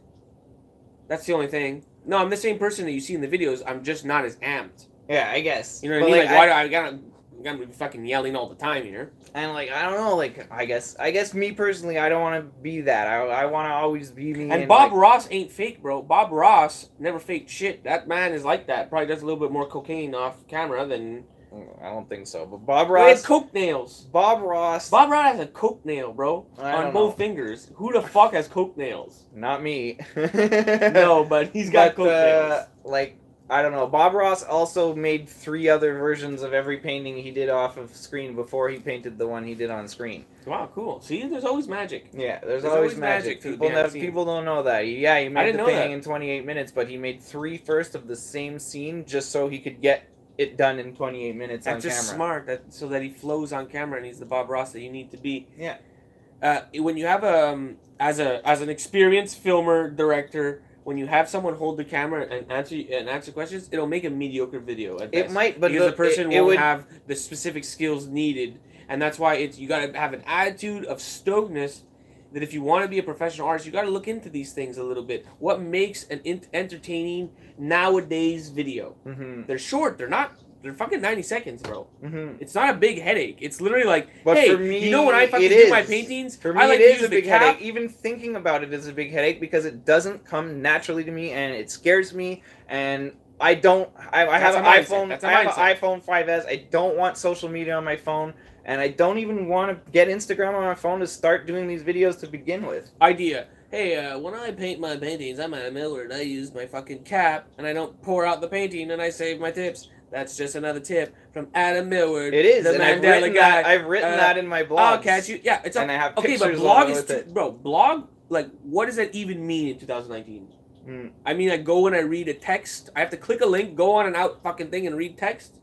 That's the only thing. No, I'm the same person that you see in the videos. I'm just not as amped. Yeah, I guess. You know what I mean? Like, why do I gotta be fucking yelling all the time here? And like, I don't know. Like, I guess me personally, I don't want to be that. I want to always be me. And Bob Ross ain't fake, bro. Bob Ross never faked shit. That man is like that. Probably does a little bit more cocaine off camera than. I don't think so, but Bob Ross... He has coke nails. Bob Ross has a coke nail, bro. On both fingers. Who the fuck has coke nails? Not me. No, but he's got coke nails. Like, I don't know. Bob Ross also made 3 other versions of every painting he did off of screen before he painted the one he did on screen. Wow, cool. See, there's always magic. Yeah, there's always magic. People don't know that. Yeah, he made the painting in 28 minutes, but he made 3 first of the same scene just so he could get it done in 28 minutes on camera. That's just smart, so that he flows on camera and he's the Bob Ross that you need to be. Yeah. When you have as an experienced filmer, director, when you have someone hold the camera and answer questions, it'll make a mediocre video at best. It might, but because the person won't have the specific skills needed, and that's why you gotta have an attitude of stokedness. That if you want to be a professional artist, you got to look into these things a little bit. What makes an entertaining nowadays video? Mm-hmm. They're short. They're not they're fucking 90 seconds, bro. Mm-hmm. It's not a big headache. It's literally like, But hey, for me, you know when I fucking do my paintings, for me, I like it to is use a big the cap. headache. Even thinking about it is a big headache because it doesn't come naturally to me, and it scares me. And I don't. I have an iPhone. I have an iPhone 5S. I don't want social media on my phone, and I don't even want to get Instagram on my phone to start doing these videos to begin with. Idea. Hey, when I paint my paintings, I'm at a Millward. I use my fucking cap, and I don't pour out the painting, and I save my tips. That's just another tip from Adam Millward. It is, the and I've Mandela written guy. that in my blog. I'll catch you. Yeah, it's and I have okay, pictures but blog along is with it. bro. Blog, like, what does that even mean in 2019? I mean, I go and I read a text. I have to click a link, go on an out fucking thing, and read text.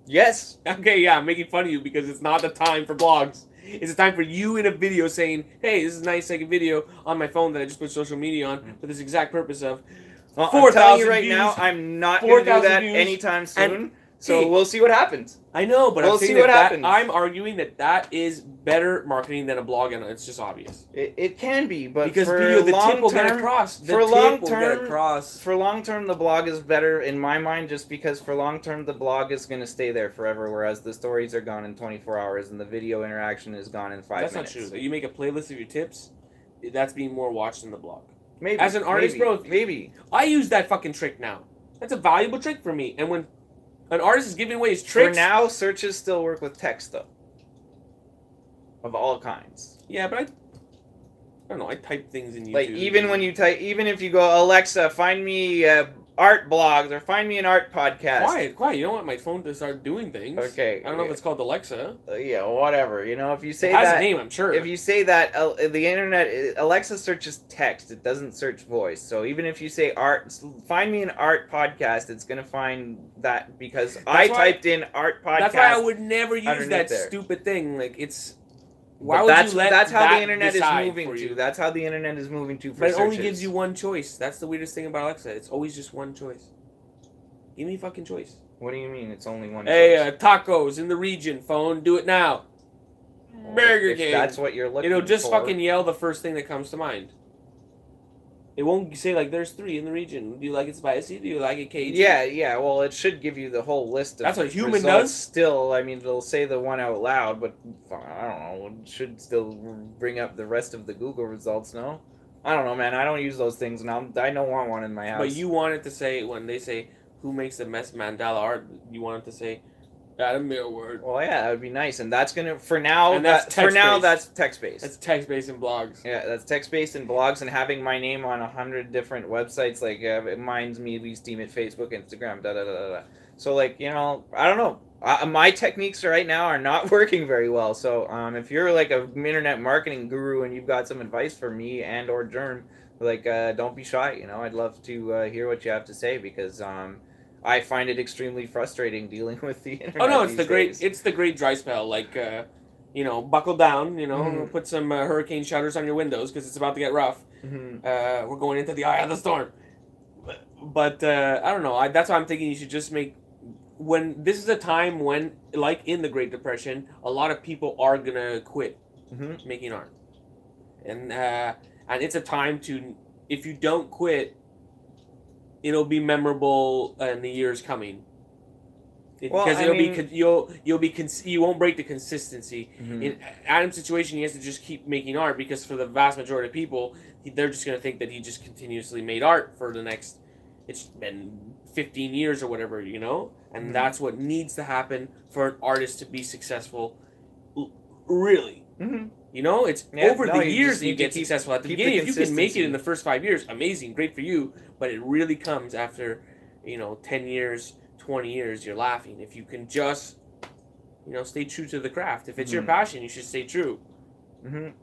Yes. Okay, yeah, I'm making fun of you because it's not the time for blogs. It's a time for you in a video saying, hey, this is a 90-second video on my phone that I just put social media on for this exact purpose of 4,000 I'm telling you right views, now, I'm not going to do that anytime soon. So hey, we'll see what happens. I know, but we'll I'm saying see what happens. I'm arguing that is better marketing than a blog, and it's just obvious. It can be, but because for video, the long tip will term, get across. For long term, the blog is better in my mind, just because for long term, the blog is going to stay there forever, whereas the stories are gone in 24 hours and the video interaction is gone in 5 minutes. That's not true. You make a playlist of your tips, that's being more watched than the blog. Maybe. As an artist, bro, maybe. I use that fucking trick now. That's a valuable trick for me. And when an artist is giving away his tricks... For now, searches still work with text, though. Of all kinds. Yeah, but I don't know, I type things in YouTube. Like, even when you type... Even if you go, Alexa, find me art blogs, or find me an art podcast. Quiet. You don't want my phone to start doing things. Okay. I don't know if it's called Alexa. Yeah, whatever. You know, if you say it has that... a name, I'm sure. If you say that, the internet... Alexa searches text. It doesn't search voice. So even if you say art... Find me an art podcast, it's going to find that because I typed in art podcast. That's why I would never use that stupid thing. Like, it's... Why would you let that's how the internet is moving to. That's how the internet is moving to for But it searches. only gives you one choice. That's the weirdest thing about Alexa. It's always just one choice. Give me a fucking choice. What do you mean it's only one choice? Hey, tacos in the region, phone. Do it now. Burger King. That's what you're looking for. It'll just fucking yell the first thing that comes to mind. It won't say, like, there's 3 in the region. Do you like it spicy? Do you like it Cajun? Yeah. Well, it should give you the whole list of That's what human results does? Still, I mean, it'll say the one out loud, but I don't know. It should still bring up the rest of the Google results, no? I don't know, man. I don't use those things now. I don't want one in my house. But you want it to say, when they say, who makes the best mandala art, you want it to say, Adam Millward. Well, yeah, that would be nice, and that's gonna that's text-based. That's text-based in blogs. Yeah, that's text-based in blogs, and having my name on 100 different websites, like mine's Mealy's Team at Facebook, Instagram, da. So, like, you know, I don't know. My techniques right now are not working very well. So, if you're like an internet marketing guru and you've got some advice for me and or Germ, like, don't be shy. You know, I'd love to hear what you have to say because I find it extremely frustrating dealing with the internet. Oh no, it's the great dry spell. Like, you know, buckle down. You know, put some hurricane shutters on your windows because it's about to get rough. We're going into the eye of the storm. But I don't know. That's why I'm thinking you should just make. When this is a time when, like in the Great Depression, a lot of people are gonna quit making art, and it's a time to, if you don't quit, it'll be memorable in the years coming. Because you won't break the consistency. In Adam's situation, he has to just keep making art because for the vast majority of people, they're just gonna think that he just continuously made art for the next. It's been 15 years or whatever, you know? And that's what needs to happen for an artist to be successful, really. You know, it's over the years that you get successful. At the beginning, if you can make it in the first 5 years, amazing, great for you. But it really comes after, 10 years, 20 years, you're laughing. If you can just, stay true to the craft. If it's your passion, you should stay true. And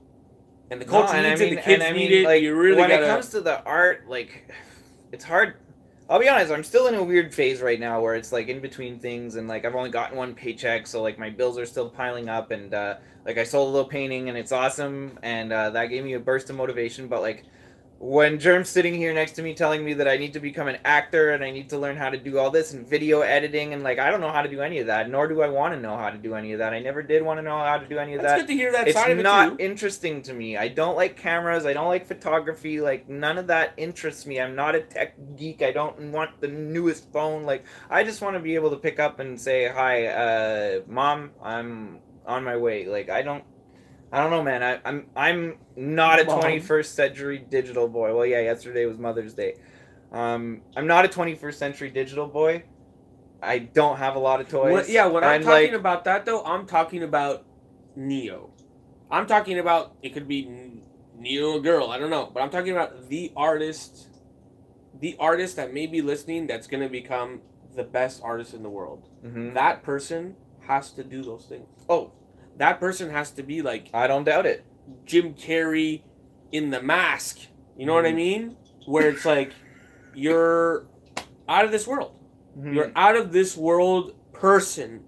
the culture needs it, the kids need it. Like, you really when it comes to the art, like, it's hard. I'll be honest, I'm still in a weird phase right now where it's like in between things and like I've only gotten one paycheck, so like my bills are still piling up and like I sold a little painting and it's awesome and that gave me a burst of motivation, but like when Germ's sitting here next to me telling me that I need to become an actor and I need to learn how to do all this and video editing and like I don't know how to do any of that, nor do I want to know how to do any of that. I never did want to know how to do any of That's that. good to hear that It's side of it not too. interesting to me. I don't like cameras. I don't like photography. Like none of that interests me. I'm not a tech geek. I don't want the newest phone. Like I just want to be able to pick up and say, "Hi, Mom, I'm on my way." Like I don't know, man. I'm not a 21st century digital boy. Well, yeah, yesterday was Mother's Day. I'm not a 21st century digital boy. I don't have a lot of toys. When I'm talking about that though, I'm talking about Neo. I'm talking about, it could be Neo, a girl, I don't know, but I'm talking about the artist that may be listening that's gonna become the best artist in the world. Mm-hmm. That person has to do those things. Oh. That person has to be like... I don't doubt it. Jim Carrey in The Mask. You know what I mean? Where it's like, you're out of this world. Mm-hmm. You're out of this world person.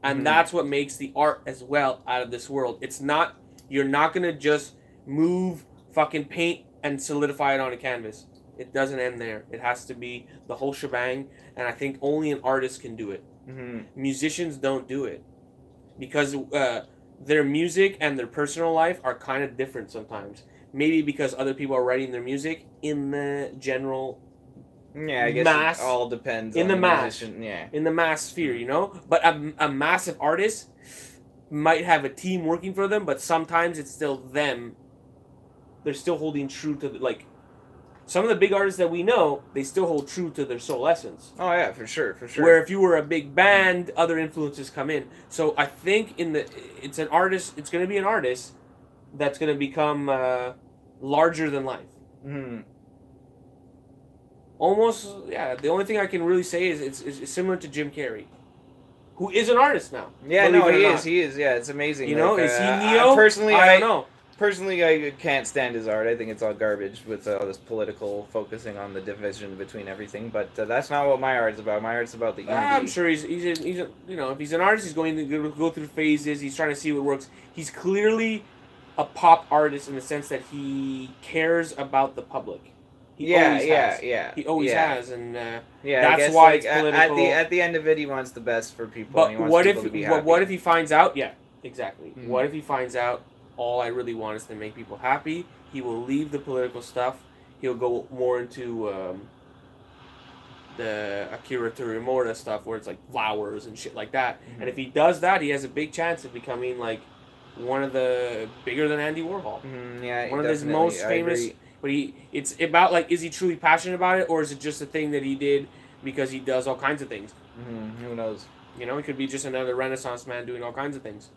And that's what makes the art as well out of this world. It's not... You're not going to just move fucking paint and solidify it on a canvas. It doesn't end there. It has to be the whole shebang. And I think only an artist can do it. Mm-hmm. Musicians don't do it. Because their music and their personal life are kind of different sometimes. Maybe because other people are writing their music in the general I guess mass. It all depends in on the mass. Musician. Yeah. In the mass sphere, you know? But a massive artist might have a team working for them, but sometimes it's still them. They're still holding true to, like... Some of the big artists that we know, they still hold true to their soul essence. Oh yeah, for sure. Where if you were a big band, other influences come in. So I think it's an artist. It's going to be an artist that's going to become larger than life. Mm-hmm. Almost, yeah. The only thing I can really say is it's similar to Jim Carrey, who is an artist now. Yeah, no, he is. He is. Yeah, it's amazing. You know, is he Neo? Personally, I don't know. Personally, I can't stand his art. I think it's all garbage with all this political focusing on the division between everything. But that's not what my art's about. My art's about the unity. I'm sure he's you know, if he's an artist, he's going to go through phases. He's trying to see what works. He's clearly a pop artist in the sense that he cares about the public. He always has, and that's why it's political. At the end of it, he wants the best for people. But and he wants people to be happy. What if he finds out? Yeah, exactly. Mm-hmm. What if he finds out? All I really want is to make people happy. He will leave the political stuff. He'll go more into the Akira Toriyama stuff, where it's like flowers and shit like that. Mm-hmm. And if he does that, he has a big chance of becoming like one of the bigger than Andy Warhol. Mm-hmm. Yeah, one of his most famous. But it's about like, is he truly passionate about it, or is it just a thing that he did because he does all kinds of things? Mm-hmm. Who knows? You know, he could be just another Renaissance man doing all kinds of things.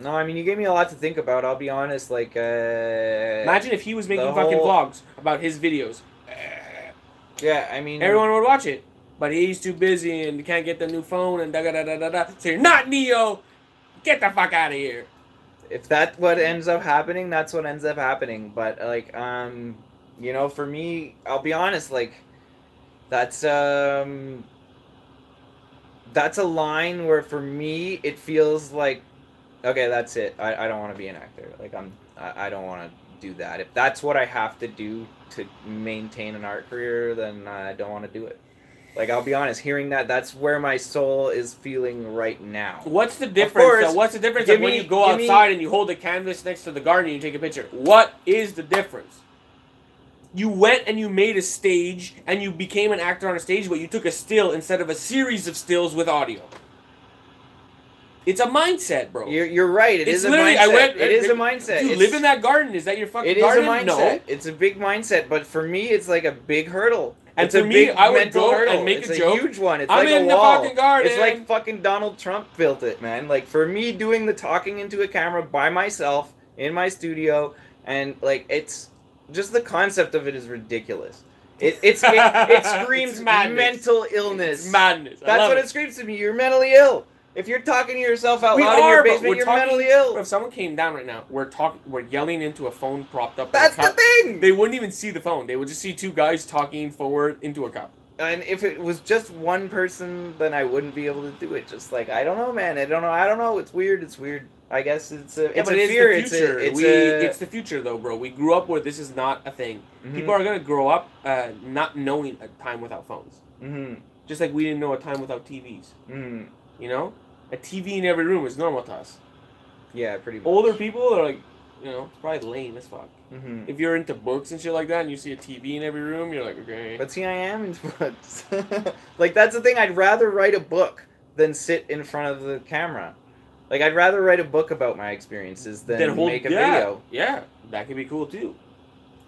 No, I mean, you gave me a lot to think about, I'll be honest, like, imagine if he was making fucking vlogs about his videos. Yeah, I mean... Everyone would watch it, but he's too busy and can't get the new phone and da-da-da-da-da-da. So you're not Neo! Get the fuck out of here! If that's what ends up happening, that's what ends up happening. But, like, you know, for me, I'll be honest, like, that's a line where, for me, it feels like, okay, that's it. I don't want to be an actor. Like, I don't want to do that. If that's what I have to do to maintain an art career, then I don't want to do it. Like, I'll be honest, hearing that, that's where my soul is feeling right now. What's the difference? What's the difference when you go outside and you hold a canvas next to the garden and you take a picture? What is the difference? You went and you made a stage and you became an actor on a stage, but you took a still instead of a series of stills with audio. It's a mindset, bro. You're right. It is a mindset. It is a mindset. You live in that garden. Is that your fucking garden? It is a mindset. No. It's a big mindset, but for me, it's like a big hurdle. And for me, I would go and make a joke. It's a huge one. It's like a wall. I'm in the fucking garden. It's like fucking Donald Trump built it, man. Like, for me, doing the talking into a camera by myself in my studio, and, like, it's just the concept of it is ridiculous. It screams mental illness. It's madness. That's what it screams to me. You're mentally ill. If you're talking to yourself out loud in your basement, you're mentally ill. If someone came down right now, we're yelling into a phone propped up. That's the thing! They wouldn't even see the phone. They would just see two guys talking forward into a cup. And if it was just one person, then I wouldn't be able to do it. Just like, I don't know, man. I don't know. It's weird. I guess it's a Yeah, but a it's fear. the future. It's the future, though, bro. We grew up where this is not a thing. Mhm. People are gonna grow up not knowing a time without phones. Mm-hmm. Just like we didn't know a time without TVs. Mm-hmm. You know, a TV in every room is normal to us. Yeah, pretty much. Older people are like, you know, it's probably lame as fuck. Mm-hmm. If you're into books and shit like that, and you see a TV in every room, you're like, okay. But see, I am into books. Like, that's the thing. I'd rather write a book than sit in front of the camera. Like, I'd rather write a book about my experiences than make a video. Yeah, that could be cool too.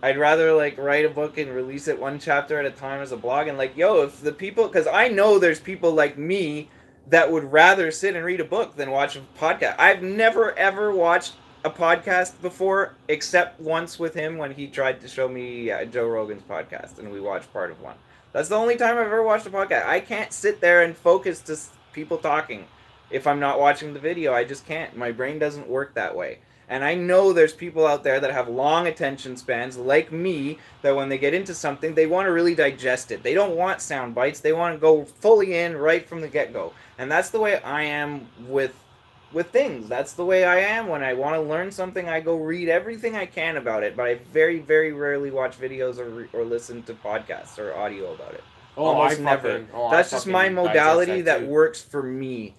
I'd rather, like, write a book and release it one chapter at a time as a blog. And, like, yo, if the people... Because I know there's people like me that would rather sit and read a book than watch a podcast. I've never, ever watched a podcast before, except once with him when he tried to show me Joe Rogan's podcast, and we watched part of one. That's the only time I've ever watched a podcast. I can't sit there and focus to people talking if I'm not watching the video. I just can't. My brain doesn't work that way. And I know there's people out there that have long attention spans, like me, that when they get into something, they want to really digest it. They don't want sound bites. They want to go fully in right from the get-go. And that's the way I am with things. That's the way I am. When I want to learn something, I go read everything I can about it. But I very, very rarely watch videos or listen to podcasts or audio about it. Oh, Almost never. That's just my modality that works for me.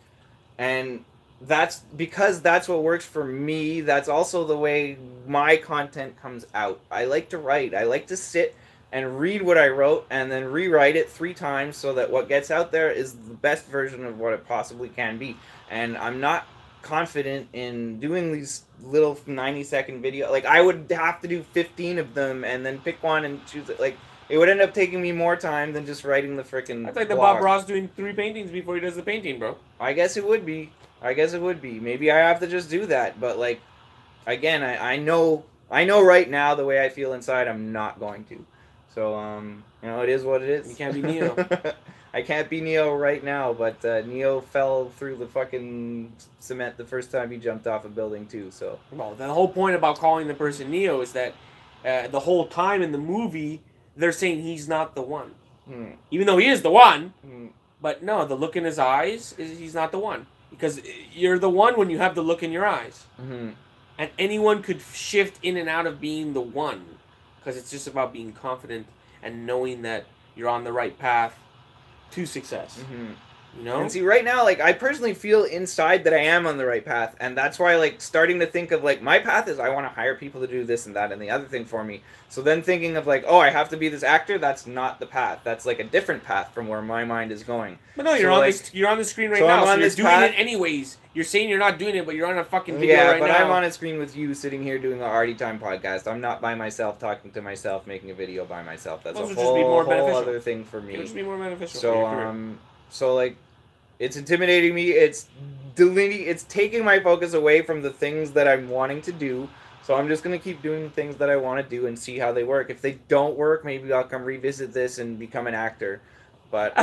And that's because that's what works for me. That's also the way my content comes out. I like to write. I like to sit and read what I wrote and then rewrite it 3 times so that what gets out there is the best version of what it possibly can be. And I'm not confident in doing these little 90-second video. Like, I would have to do 15 of them and then pick one and choose it. Like, it would end up taking me more time than just writing the frickin' That's like the blog. Bob Ross doing 3 paintings before he does the painting, bro. I guess it would be. Maybe I have to just do that. But, like, again, I know right now the way I feel inside, I'm not going to. So, you know, it is what it is. You can't be Neo. I can't be Neo right now, but Neo fell through the fucking cement the first time he jumped off a building, too, so. Well, the whole point about calling the person Neo is that the whole time in the movie, they're saying he's not the one. Even though he is the one, but no, the look in his eyes, he's not the one. Because you're the one when you have the look in your eyes. And anyone could shift in and out of being the one. Because it's just about being confident and knowing that you're on the right path to success. You know? And see, right now, like, I personally feel inside that I am on the right path. And that's why, like, starting to think of, like, my path is I want to hire people to do this and that and the other thing for me. So then thinking of, like, oh, I have to be this actor, that's not the path. That's, like, a different path from where my mind is going. But no, you're on the screen right now, so you're doing it anyways. You're saying you're not doing it, but you're on a fucking video right now. Yeah, but I'm on a screen with you sitting here doing the Arty Time podcast. I'm not by myself talking to myself, making a video by myself. That's a whole other thing for me. It would just be more beneficial. So like, it's intimidating me. It's taking my focus away from the things that I'm wanting to do. So I'm just gonna keep doing the things that I want to do and see how they work. If they don't work, maybe I'll come revisit this and become an actor. But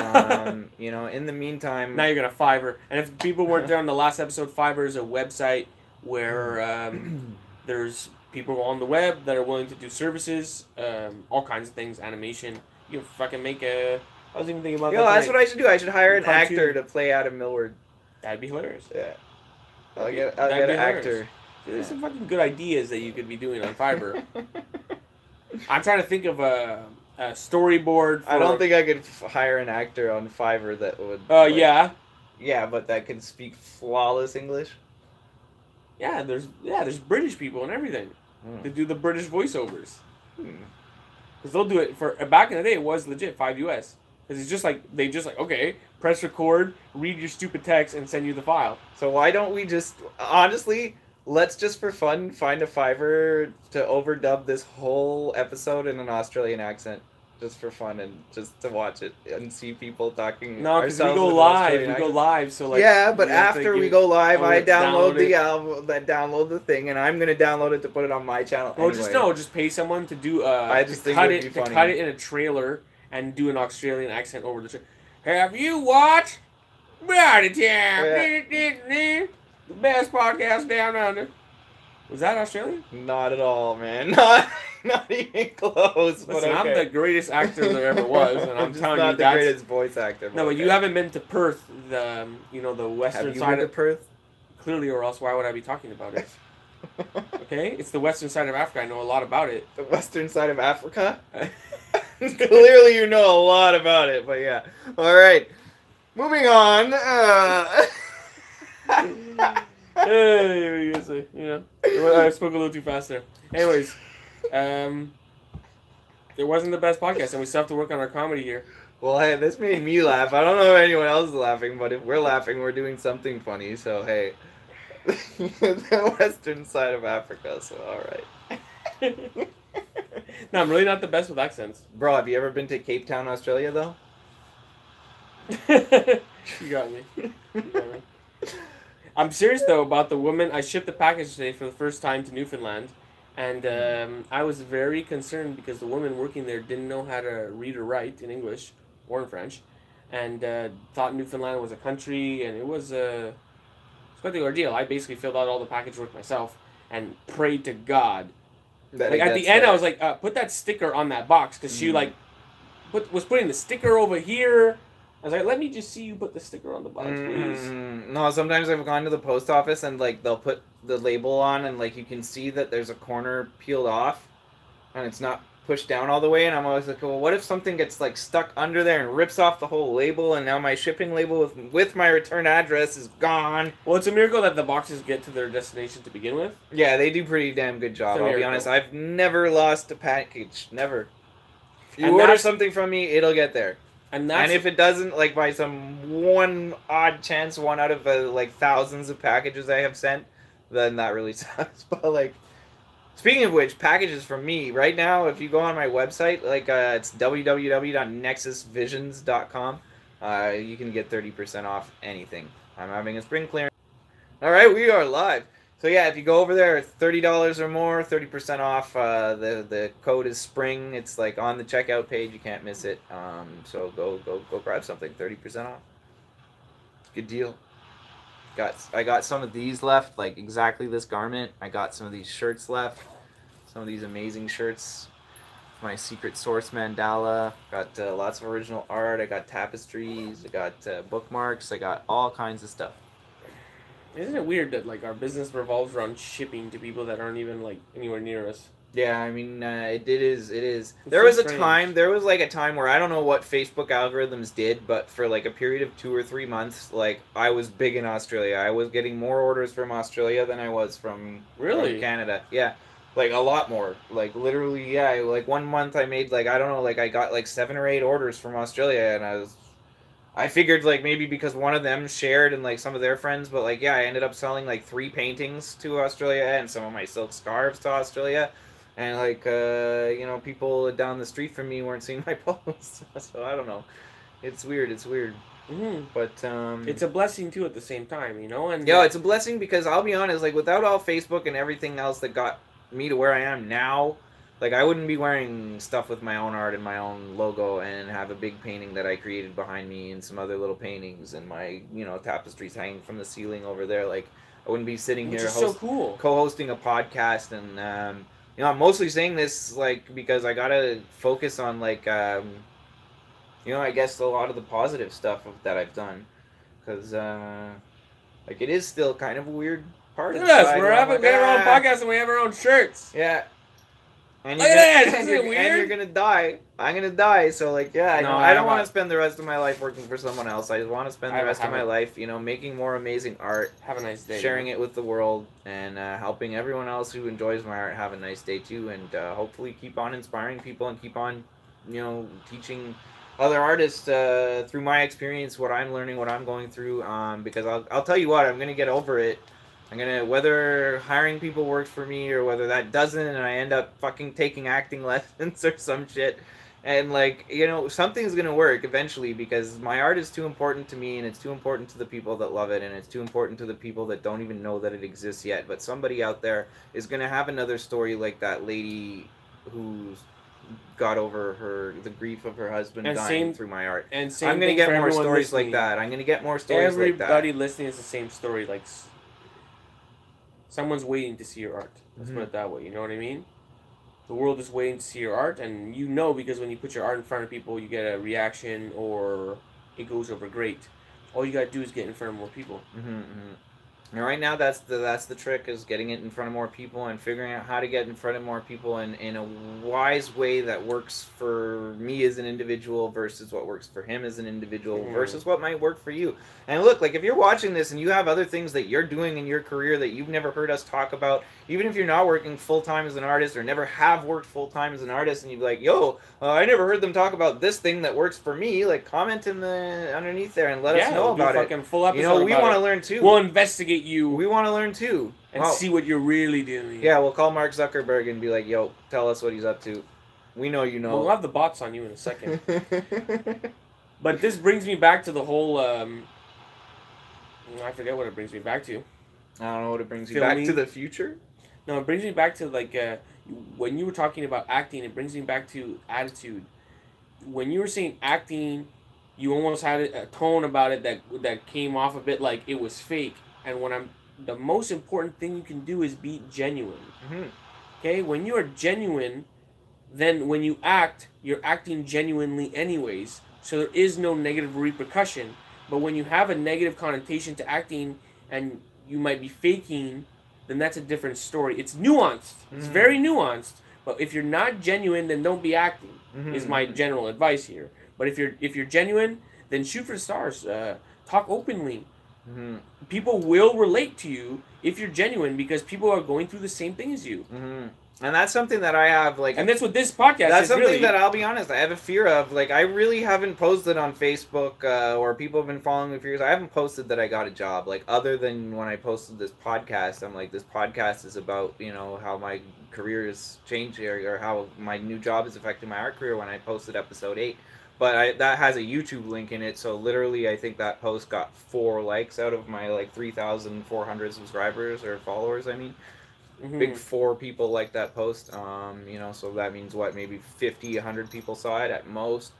you know, in the meantime, now you're gonna Fiverr. And if people weren't there on the last episode, Fiverr is a website where there's people on the web that are willing to do services, all kinds of things, animation. You can fucking make a. I was even thinking about that. That's what I should do. I should hire an actor to play Adam Millward. That'd be hilarious. Yeah. I'll get an actor. There's some fucking good ideas that you could be doing on Fiverr. I'm trying to think of a storyboard. I don't think I could hire an actor on Fiverr that would. Yeah. Yeah, but that can speak flawless English. Yeah, there's British people and everything to do the British voiceovers. Because they'll do it for back in the day. It was legit $5 Because it's just like okay, press record, read your stupid text, and send you the file. So why don't we just honestly? Let's just for fun find a Fiverr to overdub this whole episode in an Australian accent, just for fun and just to watch it and see people talking. No, because we go live. So like. Yeah, but after we go live, I download the album, download the thing, and I'm gonna download it to put it on my channel. Well, anyway. just pay someone to do. I just think it'd be funny. Cut it in a trailer and do an Australian accent over the trailer. Have you watched? Arty Time? The best podcast down under. Was that Australian? Not at all, man. Not even close. Listen, okay. I'm the greatest actor there ever was, and I'm telling you, not the greatest voice actor. No, but you haven't been to Perth, the western Have you side been to Perth? Clearly, or else why would I be talking about it? Okay? It's the western side of Africa. I know a lot about it. The western side of Africa? Clearly you know a lot about it, but yeah. Alright. Moving on. Hey, I spoke a little too fast there. Anyways, it wasn't the best podcast, and we still have to work on our comedy here. Well, hey, this made me laugh. I don't know if anyone else is laughing, but if we're laughing, we're doing something funny. So hey, the western side of Africa. So all right. No, I'm really not the best with accents. Bro, have you ever been to Cape Town, Australia, though? You got me. I'm serious though about the woman. I shipped the package today for the first time to Newfoundland, and I was very concerned because the woman working there didn't know how to read or write in English or in French, and thought Newfoundland was a country, and it was quite the ordeal. I basically filled out all the package work myself and prayed to God. Like at the end, I was like, put that sticker on that box, because she like was putting the sticker over here. I was like, let me just see you put the sticker on the box, please. No, sometimes I've gone to the post office and like they'll put the label on and like you can see that there's a corner peeled off and it's not pushed down all the way, and I'm always like, well, what if something gets like stuck under there and rips off the whole label, and now my shipping label with my return address is gone? Well, it's a miracle that the boxes get to their destination to begin with. Yeah, they do pretty damn good job. I'll be honest, I've never lost a package. Never. If you order something from me, it'll get there. And if it doesn't, like by some one odd chance, one out of like thousands of packages I have sent, then that really sucks. But like, speaking of which, packages from me right now, if you go on my website, like it's www.nexusvisions.com, you can get 30% off anything. I'm having a spring clearance. All right, we are live. So yeah, if you go over there, $30 or more, 30% off. The code is spring. It's like on the checkout page. You can't miss it. So go grab something. 30% off. Good deal. I got some of these left, like exactly this garment. I got some of these shirts left. Some of these amazing shirts. My secret source mandala. Got lots of original art. I got tapestries. I got bookmarks. I got all kinds of stuff. Isn't it weird that like our business revolves around shipping to people that aren't even like anywhere near us? Yeah, I mean, it is. There was a time where I don't know what Facebook algorithms did, but for like a period of 2 or 3 months, like I was big in Australia. I was getting more orders from Australia than I was from Canada. Yeah, like a lot more. Like literally, yeah. Like 1 month I made like I don't know, like I got like 7 or 8 orders from Australia, and I figured like maybe because one of them shared and like some of their friends, but like yeah, I ended up selling like 3 paintings to Australia and some of my silk scarves to Australia, and like you know, people down the street from me weren't seeing my posts, so I don't know. It's weird. Mm-hmm. But it's a blessing too at the same time, you know. And yeah, it's a blessing because I'll be honest, like without all Facebook and everything else that got me to where I am now. Like, I wouldn't be wearing stuff with my own art and my own logo and have a big painting that I created behind me and some other little paintings and my, you know, tapestries hanging from the ceiling over there. Like, I wouldn't be sitting here co-hosting a podcast. And, you know, I'm mostly saying this, like, because I gotta focus on, like, you know, I guess a lot of the positive stuff that I've done. Because, like, it is still kind of a weird part of Yes, we have our own podcast and we have our own shirts. Yeah. And you're gonna die. I'm gonna die. So like, yeah, I don't want to spend the rest of my life working for someone else. I just want to spend the rest of my life, you know, making more amazing art. Have a nice day. Sharing it with the world and helping everyone else who enjoys my art have a nice day too. And hopefully keep on inspiring people and keep on, you know, teaching other artists through my experience what I'm learning, what I'm going through. Because I'll tell you what, I'm gonna get over it. Whether hiring people works for me or whether that doesn't, and I end up fucking taking acting lessons or some shit. And, like, you know, something's gonna work eventually because my art is too important to me and it's too important to the people that love it and it's too important to the people that don't even know that it exists yet. But somebody out there is gonna have another story like that lady who's got over the grief of her husband dying through my art. And I'm gonna get more stories like that. I'm gonna get more stories like that. Everybody listening is the same story, like... Someone's waiting to see your art. Let's put it that way. You know what I mean? The world is waiting to see your art, and you know because when you put your art in front of people, you get a reaction or it goes over great. All you gotta do is get in front of more people. And right now, that's the trick, is getting it in front of more people and figuring out how to get in front of more people in a wise way that works for me as an individual versus what works for him as an individual versus what might work for you. And look, like if you're watching this and you have other things that you're doing in your career that you've never heard us talk about, even if you're not working full time as an artist or never have worked full time as an artist, and you'd be like, "Yo, I never heard them talk about this thing that works for me," like comment in the underneath there and let us know about it. Full episode, you know, we want to learn too. We'll investigate you. We want to learn too. And see what you're really doing. Yeah, we'll call Mark Zuckerberg and be like, "Yo, tell us what he's up to." We know you know. We'll have the bots on you in a second. But this brings me back to the whole, I forget what it brings me back to. I don't know what it brings you back to. The future? No, it brings me back to, like, when you were talking about acting, it brings me back to attitude. When you were saying acting, you almost had a tone about it that came off a bit like it was fake. And the most important thing you can do is be genuine. Mm-hmm. Okay? When you are genuine, then when you act, you're acting genuinely anyways. So there is no negative repercussion. But when you have a negative connotation to acting and you might be faking, then that's a different story. It's nuanced. It's very nuanced. But if you're not genuine, then don't be acting. Is my general advice here. But if you're genuine, then shoot for the stars. Talk openly. People will relate to you if you're genuine because people are going through the same thing as you. And that's something that I have, like... And that's what this podcast is. That's something that, I'll be honest, I have a fear of. Like, I really haven't posted on Facebook, or people have been following me for years. I haven't posted that I got a job. Like, other than when I posted this podcast, I'm like, this podcast is about, you know, how my career is changing, or how my new job is affecting my art career when I posted episode 8. But that has a YouTube link in it, so literally I think that post got 4 likes out of my, like, 3,400 subscribers, or followers, I mean. Big 4 people like that post, you know, so that means what, maybe 50, 100 people saw it at most.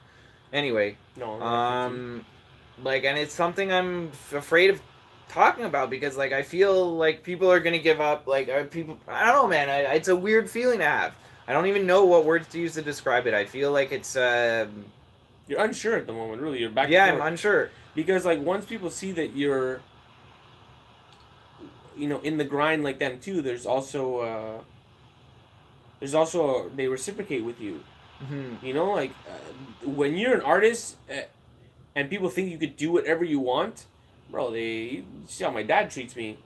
Anyway, like, and it's something I'm afraid of talking about because, like, I feel like people are gonna give up. Like, I don't know, man. It's a weird feeling to have. I don't even know what words to use to describe it. I feel like it's you're unsure at the moment, really. You're back. Yeah, I'm unsure because, like, once people see that you're, you know, in the grind like them too, there's also they reciprocate with you. You know, like when you're an artist and people think you could do whatever you want, bro. You see how my dad treats me.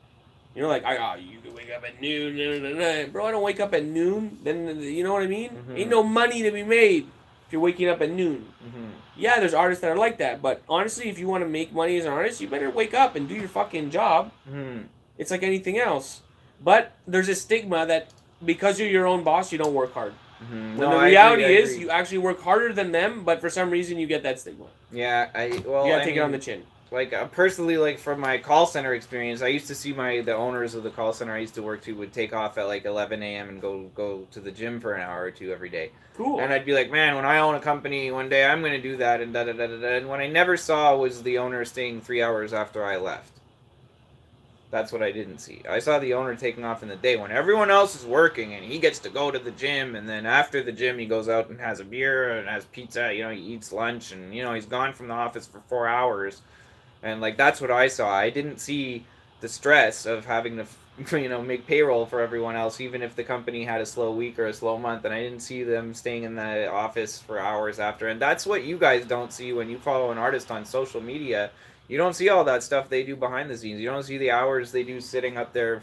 You know, like you can wake up at noon, bro. I don't wake up at noon. Then you know what I mean? Ain't no money to be made if you're waking up at noon. Yeah, there's artists that are like that, but honestly, if you want to make money as an artist, you better wake up and do your fucking job. It's like anything else. But there's a stigma that because you're your own boss, you don't work hard. When the reality is, you actually work harder than them, but for some reason you get that stigma. Yeah, you gotta take it on the chin. Like, personally, like, from my call center experience, I used to see the owners of the call center I used to work to would take off at, like, 11 a.m. and go to the gym for an hour or two every day. Cool. And I'd be like, man, when I own a company, one day I'm going to do that, and da-da-da-da-da. And what I never saw was the owner staying 3 hours after I left. That's what I didn't see. I saw the owner taking off in the day when everyone else is working and he gets to go to the gym, and then after the gym he goes out and has a beer and has pizza, you know, he eats lunch, and, you know, he's gone from the office for 4 hours. And, like, that's what I saw. I didn't see the stress of having to, you know, make payroll for everyone else, even if the company had a slow week or a slow month. And I didn't see them staying in the office for hours after. And that's what you guys don't see when you follow an artist on social media. You don't see all that stuff they do behind the scenes. You don't see the hours they do sitting up their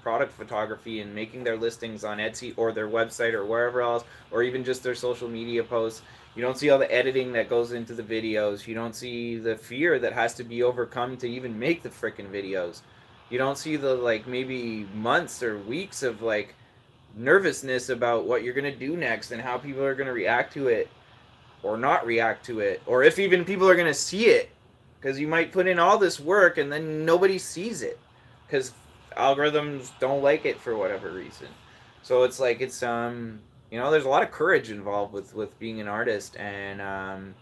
product photography and making their listings on Etsy or their website or wherever else, or even just their social media posts. You don't see all the editing that goes into the videos. You don't see the fear that has to be overcome to even make the frickin' videos. You don't see the, like, maybe months or weeks of, like, nervousness about what you're going to do next and how people are going to react to it or not react to it, or if even people are going to see it. Because you might put in all this work and then nobody sees it because algorithms don't like it for whatever reason. So it's like, it's you know, there's a lot of courage involved with being an artist. And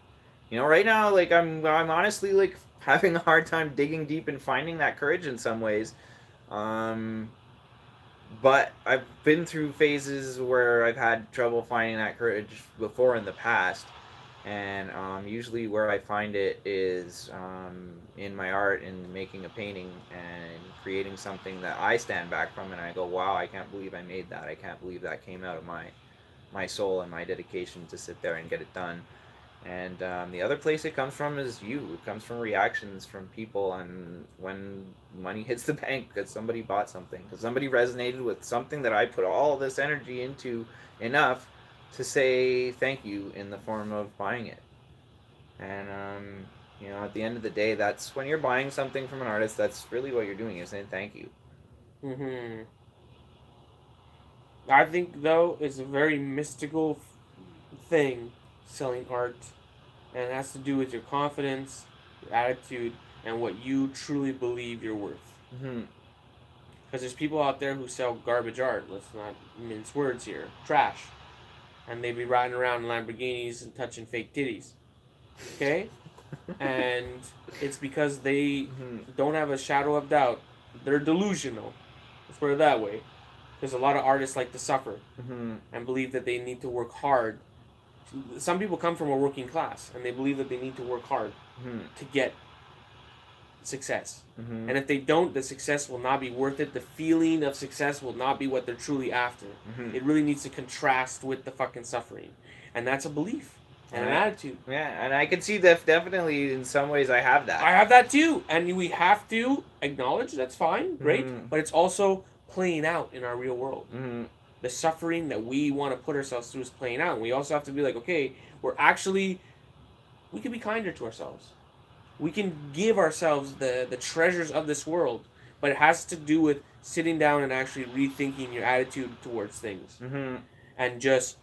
you know, right now, like, I'm honestly, like, having a hard time digging deep and finding that courage in some ways. But I've been through phases where I've had trouble finding that courage before in the past. And usually where I find it is in my art and making a painting and creating something that I stand back from and I go, wow, I can't believe I made that. I can't believe that came out of my soul and my dedication to sit there and get it done. And the other place it comes from is you. It comes from reactions from people, and when money hits the bank because somebody bought something, because somebody resonated with something that I put all this energy into enough to say thank you in the form of buying it. And you know, at the end of the day, that's when you're buying something from an artist. That's really what you're doing. You're saying thank you. Mm-hmm. I think though it's a very mystical thing, selling art, and it has to do with your confidence, your attitude, and what you truly believe you're worth. Mm-hmm. Because there's people out there who sell garbage art. Let's not mince words here. Trash. And they be riding around in Lamborghinis and touching fake titties. Okay? And it's because they don't have a shadow of doubt. They're delusional. Let's put it that way. Because a lot of artists like to suffer and believe that they need to work hard. Some people come from a working class and they believe that they need to work hard to get success. And if they don't, the success will not be worth it. The feeling of success will not be what they're truly after. It really needs to contrast with the fucking suffering. And that's a belief and an attitude. Yeah, and I can see that definitely in some ways I have that. I have that too. And we have to acknowledge that's fine, great. But it's also playing out in our real world. The suffering that we want to put ourselves through is playing out. And we also have to be like, okay, we can be kinder to ourselves. We can give ourselves the treasures of this world, but it has to do with sitting down and actually rethinking your attitude towards things. And just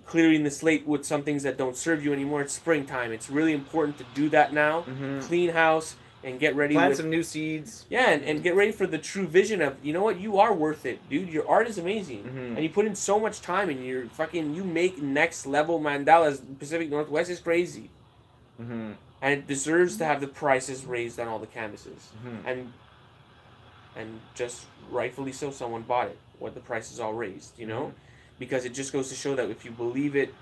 clearing the slate with some things that don't serve you anymore. It's springtime. It's really important to do that now. Clean house and get ready. Plant some new seeds. Yeah, and get ready for the true vision of, you know what, you are worth it, dude. Your art is amazing. And you put in so much time and you make next level mandalas. Pacific Northwest is crazy. And it deserves to have the prices raised on all the canvases. And just rightfully so, someone bought it. What the price is all raised, you know? Because it just goes to show that if you believe it,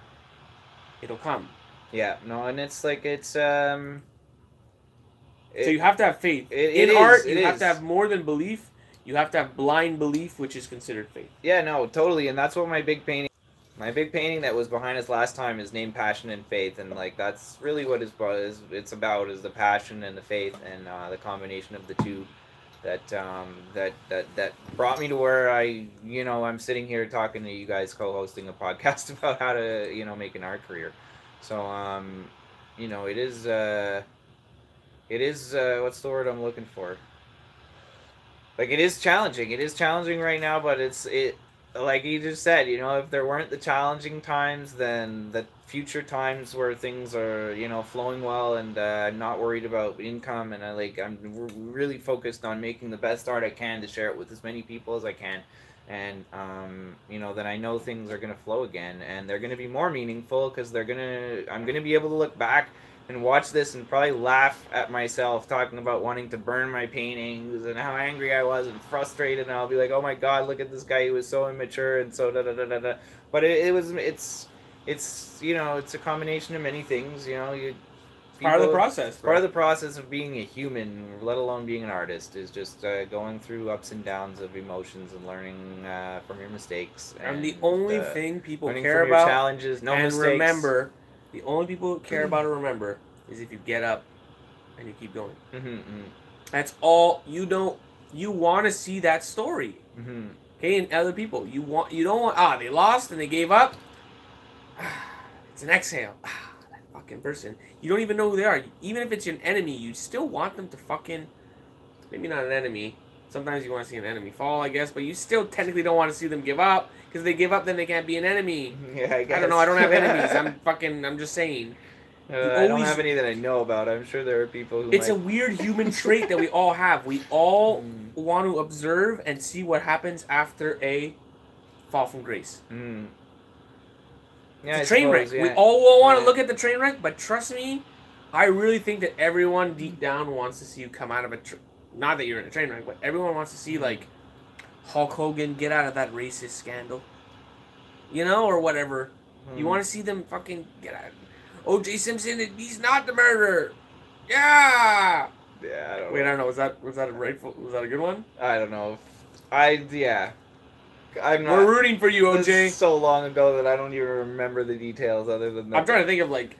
it'll come. Yeah, no, and it's like, so you have to have faith. In art, you have to have more than belief. You have to have blind belief, which is considered faith. Yeah, no, totally. And that's what my big painting that was behind us last time is named Passion and Faith. And like, that's really what it's about is the passion and the faith and the combination of the two that brought me to where I'm sitting here talking to you guys, co-hosting a podcast about how to, make an art career. So, it is what's the word I'm looking for? Like, it is challenging. It is challenging right now, but it like you just said, if there weren't the challenging times, then the future times where things are, flowing well and I'm not worried about income and I'm really focused on making the best art I can to share it with as many people as I can. And, then I know things are going to flow again and they're going to be more meaningful because I'm going to be able to look back and watch this and probably laugh at myself talking about wanting to burn my paintings and how angry I was and frustrated, and I'll be like, oh my god, look at this guy, he was so immature and so da da da da da. But it's a combination of many things, Part of the process. Part of the process of being a human, let alone being an artist, is just going through ups and downs of emotions and learning from your mistakes. And the only thing people care about, challenges, no mistakes. Remember, the only people who care about or remember is if you get up and you keep going. That's all. You want to see that story. Okay, and other people, you don't want. They lost and they gave up. It's an exhale. That fucking person. You don't even know who they are. Even if it's an enemy, you still want them to fucking. Maybe not an enemy. Sometimes you want to see an enemy fall, I guess, but you still technically don't want to see them give up. Because if they give up, then they can't be an enemy. Yeah, I guess. I don't know. I don't have enemies. I'm just saying. I don't have any that I know about. I'm sure there are people who It's a weird human trait that we all have. We all want to observe and see what happens after a fall from grace. Yeah, it's a train wreck. Yeah. We all want to look at the train wreck, but trust me, I really think that everyone deep down wants to see you come out of not that you're in a train wreck, but everyone wants to see, like, Hulk Hogan get out of that racist scandal. Or whatever. You want to see them fucking get out. O.J. Simpson, he's not the murderer. Yeah. Yeah, I don't Wait, know. I don't know. Was that a rightful? Was that a good one? I don't know. Yeah. I'm not. We're rooting for you, This O.J. is so long ago that I don't even remember the details other than that. I'm trying to think of like,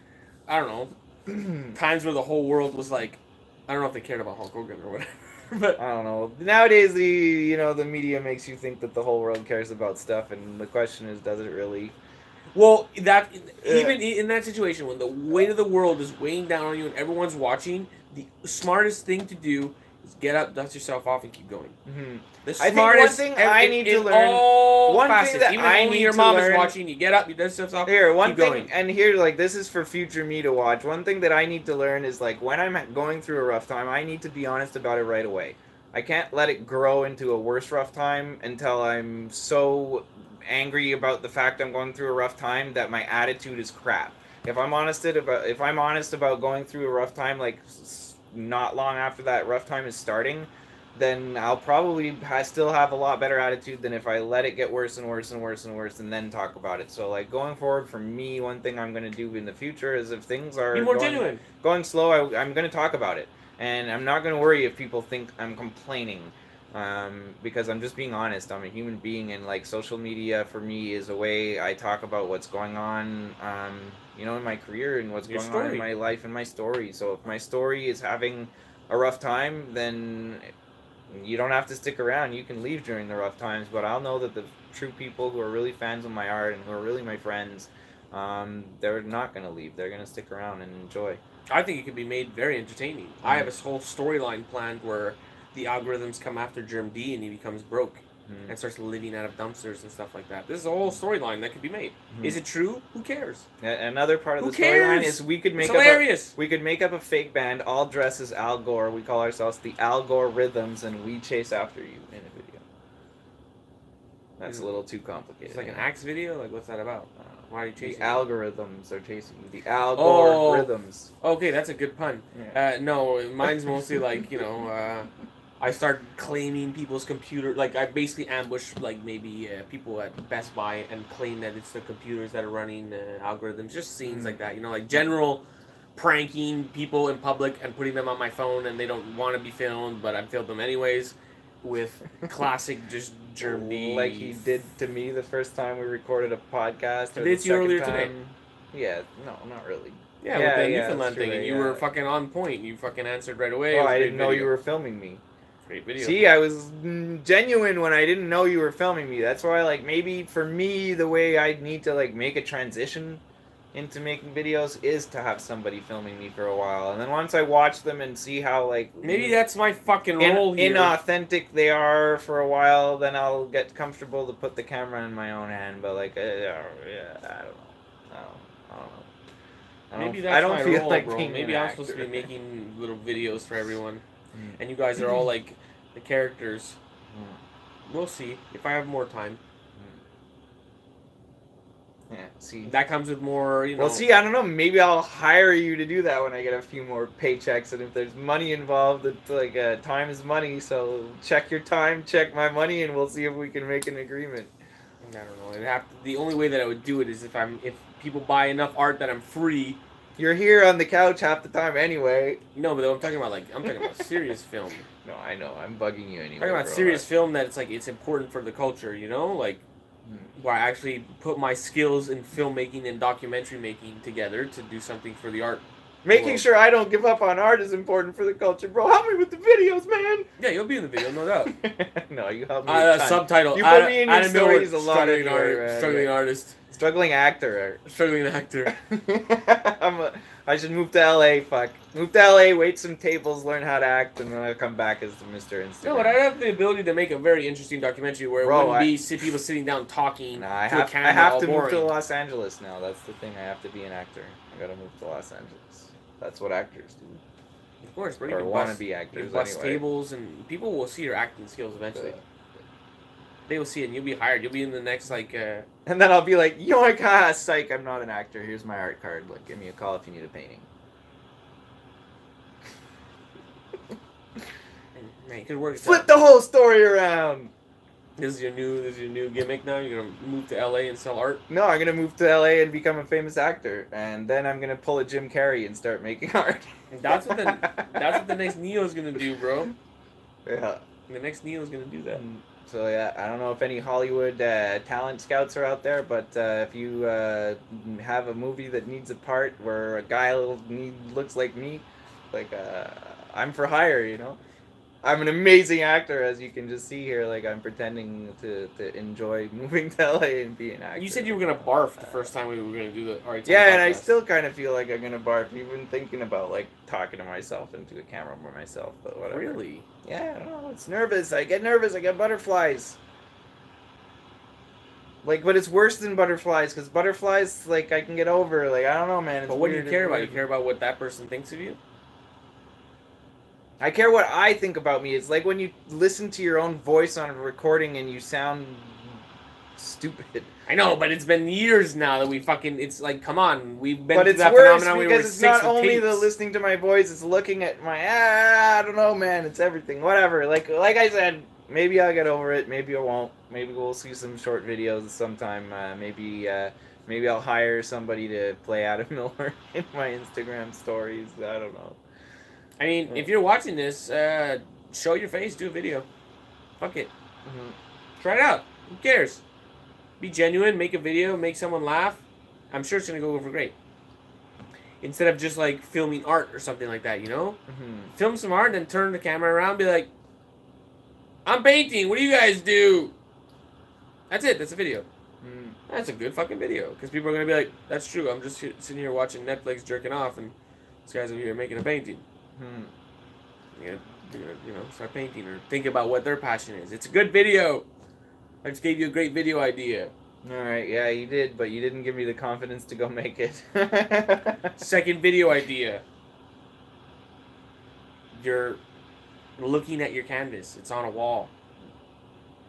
I don't know, times where the whole world was like, I don't know if they cared about Hulk Hogan or whatever, but I don't know. Nowadays, the media makes you think that the whole world cares about stuff, and the question is, does it really? well, that even in that situation when the weight of the world is weighing down on you and everyone's watching, the smartest thing to do is get up, dust yourself off, and keep going. Mm-hmm. The I think smartest one thing I need to learn. One One thing that even I if only need your to mom learn- is watching, you get up, you dust yourself off. Here, one keep thing, going. and here, like, this is for future me to watch. One thing that I need to learn is, like, when I'm going through a rough time, I need to be honest about it right away. I can't let it grow into a worse rough time until I'm so angry about the fact I'm going through a rough time that my attitude is crap. If I'm honest about going through a rough time, like, not long after that rough time is starting, then I'll probably still have a lot better attitude than if I let it get worse and worse and worse and worse and then talk about it. So, like, going forward for me, one thing I'm going to do in the future is if things are Be more genuine. going slow, I'm going to talk about it. And I'm not going to worry if people think I'm complaining, because I'm just being honest. I'm a human being, and, like, social media for me is a way I talk about what's going on, in my career and what's going on in my life and my story. So if my story is having a rough time, then you don't have to stick around. You can leave during the rough times, but I'll know that the true people who are really fans of my art and who are really my friends, they're not going to leave. They're going to stick around and enjoy. I think it could be made very entertaining. Mm-hmm. I have a whole storyline planned where the algorithms come after Germ D and he becomes broke and starts living out of dumpsters and stuff like that. This is a whole storyline that could be made. Is it true? Who cares? Another part of the storyline is we could make up a fake band all dressed as Al Gore. We call ourselves the Al Gore Rhythms, and we chase after you in a video. That's a little too complicated. It's like an Axe video? Like, what's that about? Why are you chasing? The algorithms are chasing you. The Al Gore Rhythms. Okay, that's a good pun. Yeah. No, mine's mostly like, I start claiming people's computer. Like, I basically ambush, like, maybe people at Best Buy and claim that it's the computers that are running algorithms. Just scenes like that, like general pranking people in public and putting them on my phone, and they don't want to be filmed, but I filmed them anyways. With classic just Germ D. Like he did to me the first time we recorded a podcast. I did to you earlier today. Yeah, no, not really. Yeah, with the Newfoundland thing, and you were fucking on point. You fucking answered right away. Oh, I didn't know you were filming me. Great video. See, I was genuine when I didn't know you were filming me. That's why, like, maybe for me, the way I need to, like, make a transition into making videos is to have somebody filming me for a while, and then once I watch them and see how, like, maybe that's my fucking role here. Inauthentic they are for a while, then I'll get comfortable to put the camera in my own hand. But, like, I don't know. Maybe that's my role, like, bro. Maybe I'm supposed to be making little videos for everyone, and you guys are all like the characters. We'll see if I have more time. Yeah, see. That comes with more, Well, see, I don't know. Maybe I'll hire you to do that when I get a few more paychecks, and if there's money involved, it's like time is money. So check your time, check my money, and we'll see if we can make an agreement. I don't know. The only way that I would do it is if people buy enough art that I'm free. You're here on the couch half the time anyway. No, but I'm talking about serious film. No, I know. I'm bugging you anyway. I'm talking about serious film that it's important for the culture, like. Where I actually put my skills in filmmaking and documentary making together to do something for the art. Making sure I don't give up on art is important for the culture, bro. Help me with the videos, man. Yeah, you'll be in the video, no doubt. No, you help me. Subtitle. You put me in your stories a lot. Struggling artist. Struggling actor. Struggling actor. I should move to LA, fuck. Move to LA, wait some tables, learn how to act, and then I'll come back as the Mr. Instagram. No, but I have the ability to make a very interesting documentary where it wouldn't be people sitting down talking I to a camera. I have to move to Los Angeles now. That's the thing. I have to be an actor. I gotta move to Los Angeles. That's what actors do. Of course, but or want to be actors you bust tables, and people will see your acting skills eventually. They will see it, and you'll be hired. You'll be in the next, And then I'll be like, psych, I'm not an actor. Here's my art card. Like, give me a call if you need a painting. Man, it could work. Flip the whole story around! This is your new gimmick now. You're gonna move to LA and sell art. No, I'm gonna move to LA and become a famous actor, and then I'm gonna pull a Jim Carrey and start making art. That's what the next Neo's gonna do, bro. Yeah. The next Neo's gonna do that. So yeah, I don't know if any Hollywood talent scouts are out there, but if you have a movie that needs a part where a guy looks like me, like I'm for hire, you know. I'm an amazing actor, as you can just see here. Like, I'm pretending to enjoy moving to LA and be an actor. You said you were gonna barf the first time we were gonna do the Arty. Yeah, and I still kind of feel like I'm gonna barf, even thinking about like talking to myself into a camera by myself. But whatever. Really? Yeah, I don't know. It's nervous. I get nervous. I get butterflies. Like, but it's worse than butterflies, because butterflies, like, I can get over. Like, I don't know, man. But what do you care about? You care about what that person thinks of you? I care what I think about me. It's like when you listen to your own voice on a recording and you sound stupid. I know, but it's been years now that we fucking. It's like, come on, we've been. But through it's that worse phenomenon because it's not only tapes. the listening to my voice; it's looking at my. I don't know, man. It's everything. Whatever. Like I said, maybe I'll get over it. Maybe I won't. Maybe we'll see some short videos sometime. Maybe I'll hire somebody to play Adam Miller in my Instagram stories. I don't know. I mean, if you're watching this, show your face, do a video. Fuck it. Try it out. Who cares? Be genuine, make a video, make someone laugh. I'm sure it's going to go over great. Instead of just, like, filming art or something like that, you know? Film some art, then turn the camera around and be like, I'm painting. What do you guys do? That's it. That's a video. That's a good fucking video. Because people are going to be like, that's true. I'm just sitting here watching Netflix jerking off, and this guy's over here making a painting. You know, start painting or think about what their passion is. It's a good video. I just gave you a great video idea. Alright, yeah, you did, but you didn't give me the confidence to go make it. Second video idea. You're looking at your canvas. It's on a wall.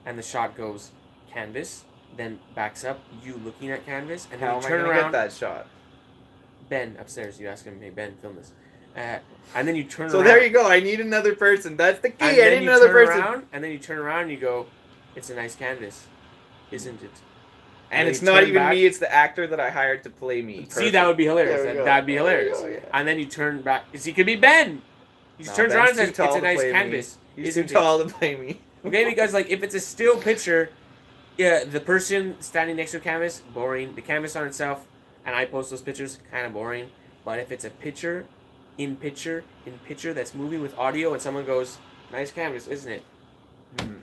And the shot goes canvas, then backs up, you looking at canvas, and then you turn around. Get that shot? Ben upstairs, you ask him, hey Ben, film this. And then you turn around. So there you go. I need another person. That's the key. I need another person. And then you turn around and you go, it's a nice canvas, isn't it? And it's not even me. It's the actor that I hired to play me. See, that would be hilarious. That'd be hilarious. And then you turn back. See, it could be Ben. He just turns around and says, it's a nice canvas. He's too tall to play me. Okay, because like if it's a still picture, yeah, the person standing next to the canvas, boring. The canvas on itself, and I post those pictures, kind of boring. But if it's a picture that's moving with audio and someone goes, nice canvas, isn't it?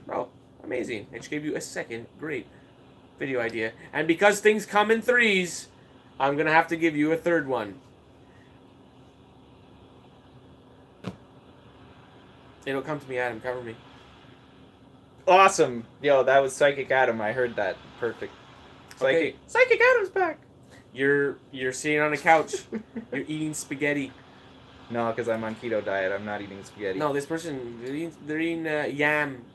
Bro, amazing. I just gave you a second great video idea. And because things come in threes, I'm going to have to give you a third one. It'll come to me, Adam. Cover me. Awesome. Yo, that was Psychic Adam. I heard that. Perfect. Okay. Psychic Adam's back. You're sitting on a couch. You're eating spaghetti. No, because I'm on keto diet. I'm not eating spaghetti. No, this person, they're eating yam.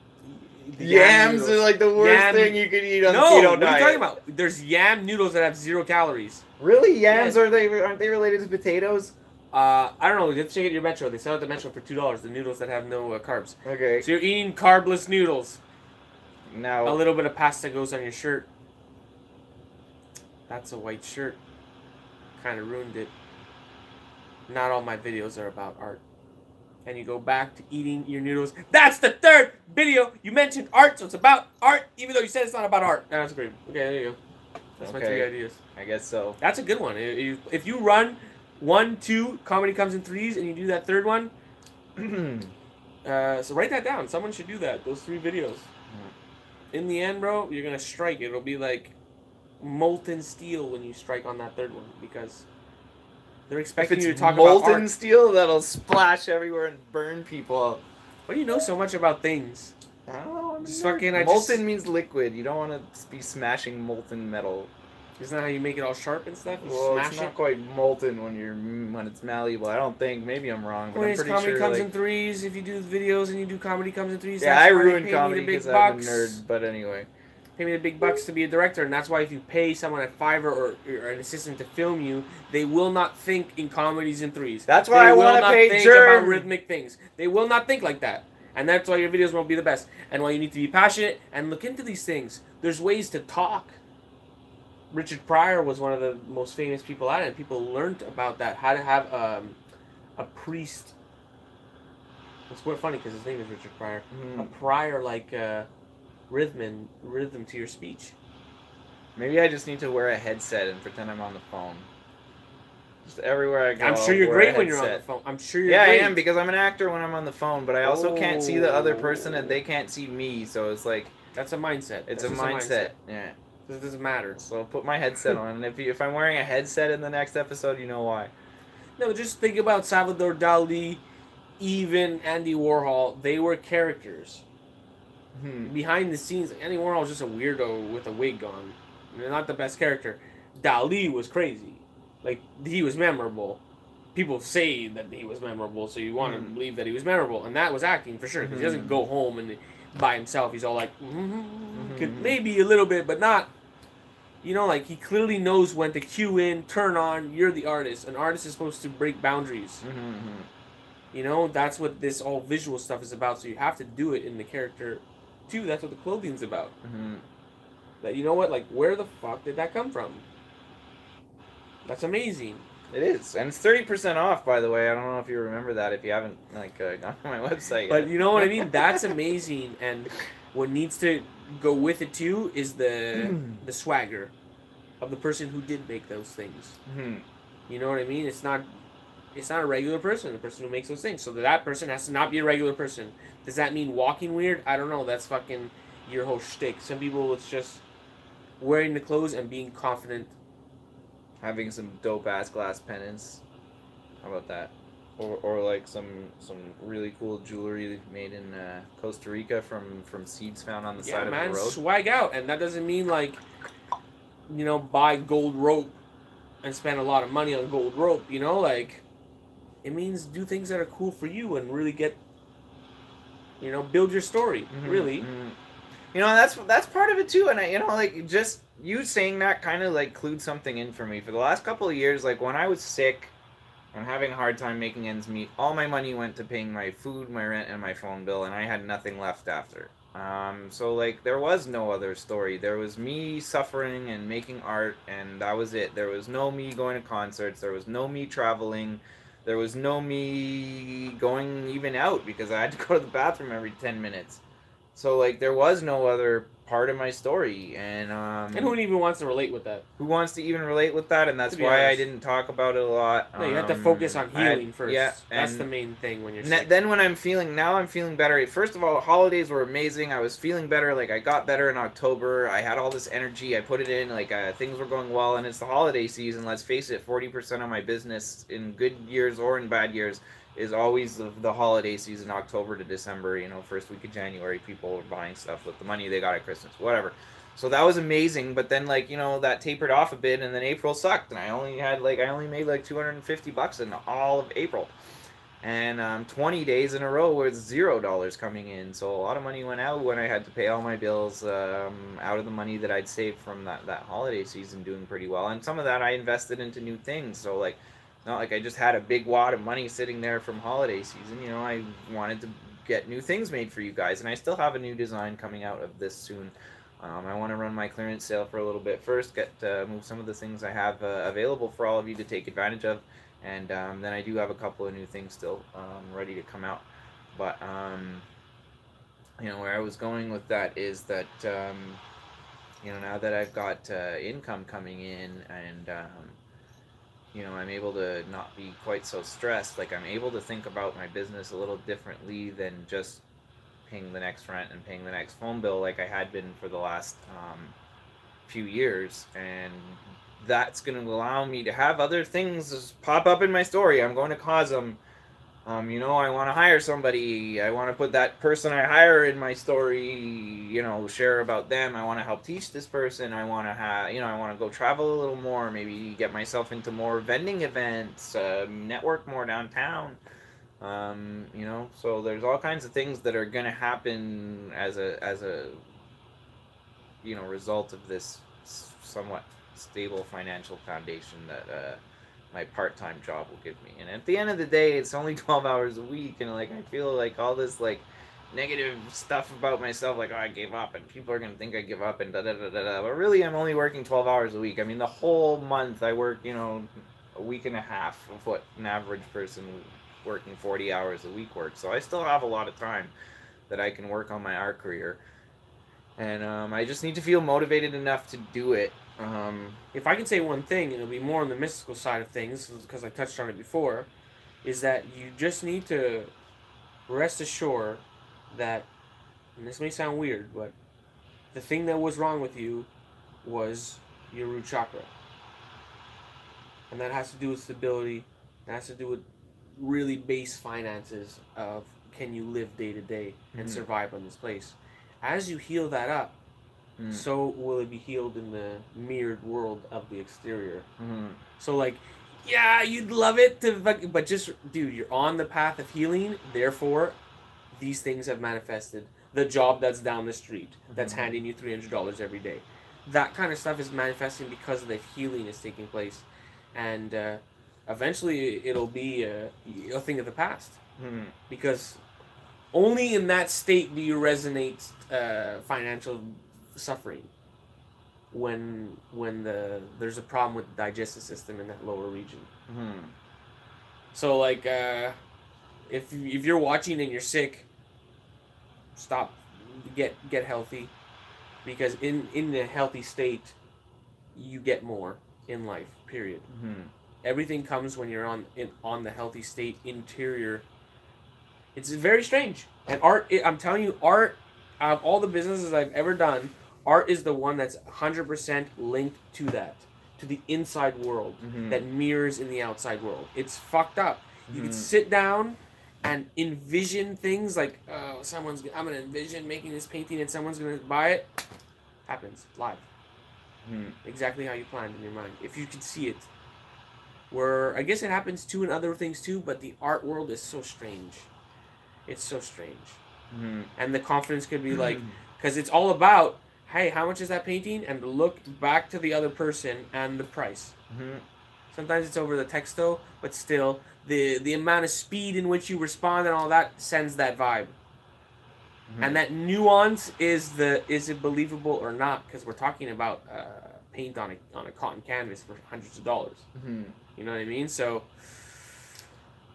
Yams are like the worst thing you could eat on the keto diet. No, what are you talking about? There's yam noodles that have 0 calories. Really? Yams, aren't they related to potatoes? I don't know. Let's check it at your Metro. They sell at the Metro for $2. The noodles that have no carbs. Okay. So you're eating carbless noodles. Now a little bit of pasta goes on your shirt. That's a white shirt. Kind of ruined it. Not all my videos are about art. And you go back to eating your noodles. That's the third video. You mentioned art, so it's about art, even though you said it's not about art. That's great. Okay, there you go. That's my 3 ideas. I guess so. That's a good one. If you run 1, 2, comedy comes in threes, and you do that third one, so write that down. Someone should do that. Those 3 videos. In the end, bro, you're gonna strike. It'll be like molten steel when you strike on that third one because they're expecting you to talk about art. Molten steel that'll splash everywhere and burn people. Why do you know so much about things? I don't know. Just fucking. Molten means liquid. You don't want to be smashing molten metal. Isn't that how you make it all sharp and stuff? You smash it's not quite molten when it's malleable. I don't think. Maybe I'm wrong, but I'm pretty comedy sure. Comes in threes. If you do videos and you do comedy comes in threes. Yeah, I ruined comedy because I'm a nerd. But anyway, pay me the big bucks to be a director, and that's why if you pay someone at Fiverr or an assistant to film you, they will not think in comedies in threes. That's why I want to pay Germ. About rhythmic things. They will not think like that. And that's why your videos won't be the best. And why you need to be passionate and look into these things. There's ways to talk. Richard Pryor was one of the most famous people at it, and people learned about that. How to have a priest. It's quite funny because his name is Richard Pryor. A prior like rhythm to your speech. Maybe I just need to wear a headset and pretend I'm on the phone. Just everywhere I go. I'm sure you're great when you're on the phone. I'm sure you're great. I am, because I'm an actor when I'm on the phone, but I also can't see the other person and they can't see me, so it's like... That's a mindset. It's a mindset. Yeah. It doesn't matter. So I'll put my headset on, and if I'm wearing a headset in the next episode, you know why. No, just think about Salvador Dali, even Andy Warhol. They were characters. Behind the scenes, Andy Warhol was just a weirdo with a wig on. They're not the best character. Dali was crazy. Like, he was memorable. People say that he was memorable, so you want to believe that he was memorable. And that was acting, for sure. Because he doesn't go home and by himself. He's all like, maybe a little bit, but not. You know, like, he clearly knows when to cue in, turn on. You're the artist. An artist is supposed to break boundaries. You know, that's what this all visual stuff is about. So you have to do it in the character, too. That's what the clothing's about. That, you know what, like, where the fuck did that come from? That's amazing. It is. And it's 30% off, by the way. I don't know if you remember that if you haven't, like, gone to my website yet. But you know what I mean? That's amazing. And what needs to go with it, too, is the swagger of the person who did make those things. You know what I mean? It's not a regular person, the person who makes those things. So that person has to not be a regular person. Does that mean walking weird? I don't know. That's fucking your whole shtick. Some people, it's just wearing the clothes and being confident. Having some dope-ass glass pendants. How about that? Or like some really cool jewelry made in Costa Rica from seeds found on the side of the road. Swag out. And that doesn't mean, like, you know, buy gold rope and spend a lot of money on gold rope, you know? Like, it means do things that are cool for you and really get, you know, build your story, really. You know, that's part of it, too. And, you know, like, just you saying that kind of, like, clued something in for me. For the last couple of years, like, when I was sick and having a hard time making ends meet, all my money went to paying my food, my rent, and my phone bill, and I had nothing left after. So, like, there was no other story. There was me suffering and making art, and that was it. There was no me going to concerts. There was no me traveling. There was no me going even out because I had to go to the bathroom every 10 minutes. So, like, there was no other part of my story, and who even wants to relate with that? Who wants to even relate with that? And that's why I didn't talk about it a lot. No, you have to focus on healing first. Yeah, that's the main thing when you're sick. Then when I'm feeling better. First of all, the holidays were amazing. I was feeling better. Like, I got better in October. I had all this energy. I put it in. Like, things were going well, and it's the holiday season. Let's face it, 40% of my business in good years or in bad years is always the holiday season, October to December, you know, first week of January, people were buying stuff with the money they got at Christmas, whatever. So that was amazing, but then, like, you know, that tapered off a bit, and then April sucked, and I only made, like, $250 in all of April. And 20 days in a row with $0 coming in, so a lot of money went out when I had to pay all my bills out of the money that I'd saved from that holiday season, doing pretty well. And some of that I invested into new things, so, like, not like I just had a big wad of money sitting there from holiday season. You know, I wanted to get new things made for you guys, and I still have a new design coming out of this soon. I want to run my clearance sale for a little bit first, move some of the things I have available for all of you to take advantage of, and then I do have a couple of new things still ready to come out. But you know, where I was going with that is that you know, now that I've got income coming in, and you know, I'm able to not be quite so stressed. Like, I'm able to think about my business a little differently than just paying the next rent and paying the next phone bill like I had been for the last few years. And that's going to allow me to have other things just pop up in my story. I'm going to cause them. You know, I want to hire somebody. I want to put that person I hire in my story, you know, share about them. I want to help teach this person. I want to have, you know, I want to go travel a little more, maybe get myself into more vending events, network more downtown. You know, so there's all kinds of things that are going to happen as a, you know, result of this somewhat stable financial foundation that, my part-time job will give me. And at the end of the day, it's only 12 hours a week, and, like, I feel like all this, like, negative stuff about myself, like, oh, I gave up, and people are gonna think I give up, and da da da da da. But really, I'm only working 12 hours a week. I mean, the whole month I work, a week and a half of what an average person working 40 hours a week works. So I still have a lot of time that I can work on my art career, and I just need to feel motivated enough to do it. If I can say one thing, it'll be more on the mystical side of things, because I touched on it before, is that you just need to rest assured that, and this may sound weird, but the thing that was wrong with you was your root chakra. And that has to do with stability. That has to do with really base finances of, can you live day to day and survive on this place. As you heal that up, so will it be healed in the mirrored world of the exterior. So like, yeah, you'd love it to, but just, dude, you're on the path of healing, therefore these things have manifested. The job that's down the street, that's handing you $300 every day. That kind of stuff is manifesting because the healing is taking place. And eventually it'll be a thing of the past. Because only in that state do you resonate financial suffering. When there's a problem with the digestive system in that lower region. So like, if you're watching and you're sick, stop, get healthy, because in the healthy state, you get more in life. Period. Everything comes when you're on the healthy state interior. It's very strange. And art, I'm telling you, art, out of all the businesses I've ever done, art is the one that's 100% linked to that, to the inside world that mirrors in the outside world. It's fucked up. You can sit down and envision things like, oh, I'm gonna envision making this painting and someone's gonna buy it. Happens live. Exactly how you planned in your mind. If you can see it. Where I guess it happens too in other things too, but the art world is so strange. It's so strange. And the confidence could be like, because it's all about, hey, how much is that painting? And look back to the other person and the price. Sometimes it's over the texto, but still, the amount of speed in which you respond and all that sends that vibe. And that nuance is it believable or not? Because we're talking about paint on a cotton canvas for hundreds of dollars. You know what I mean? So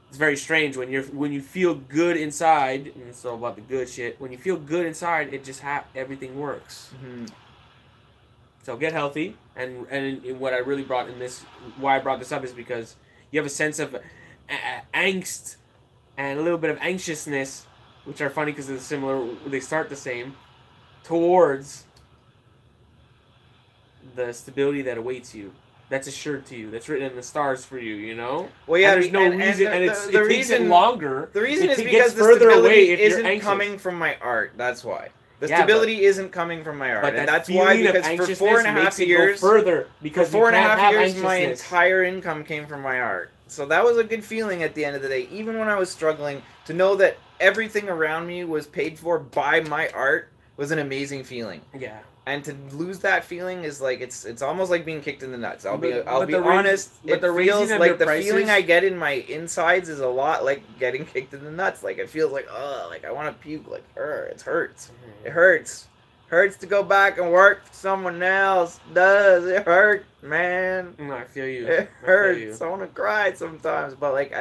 it's very strange when you feel good inside, and it's all about the good shit. When you feel good inside, it just everything works. So get healthy, and what I really brought in this, why I brought this up is because you have a sense of angst and a little bit of anxiousness, which are funny because they're similar. They start the same, towards the stability that awaits you. That's assured to you. That's written in the stars for you. You know. Well, yeah. And there's no reason, and it takes it longer. The reason is because the stability isn't coming from my art. That's why. The stability isn't coming from my art, and that's why, because for 4.5 years, because for 4.5 years, my entire income came from my art. So that was a good feeling at the end of the day, even when I was struggling. To know that everything around me was paid for by my art was an amazing feeling. Yeah. And to lose that feeling is like, it's almost like being kicked in the nuts. I'll be honest. It feels like the feeling I get in my insides is a lot like getting kicked in the nuts. Like it feels like, oh, like I want to puke. Like, it hurts. It hurts. Hurts to go back and work for someone else. Does it hurt, man? No, I feel you. It hurts. I want to cry sometimes, but like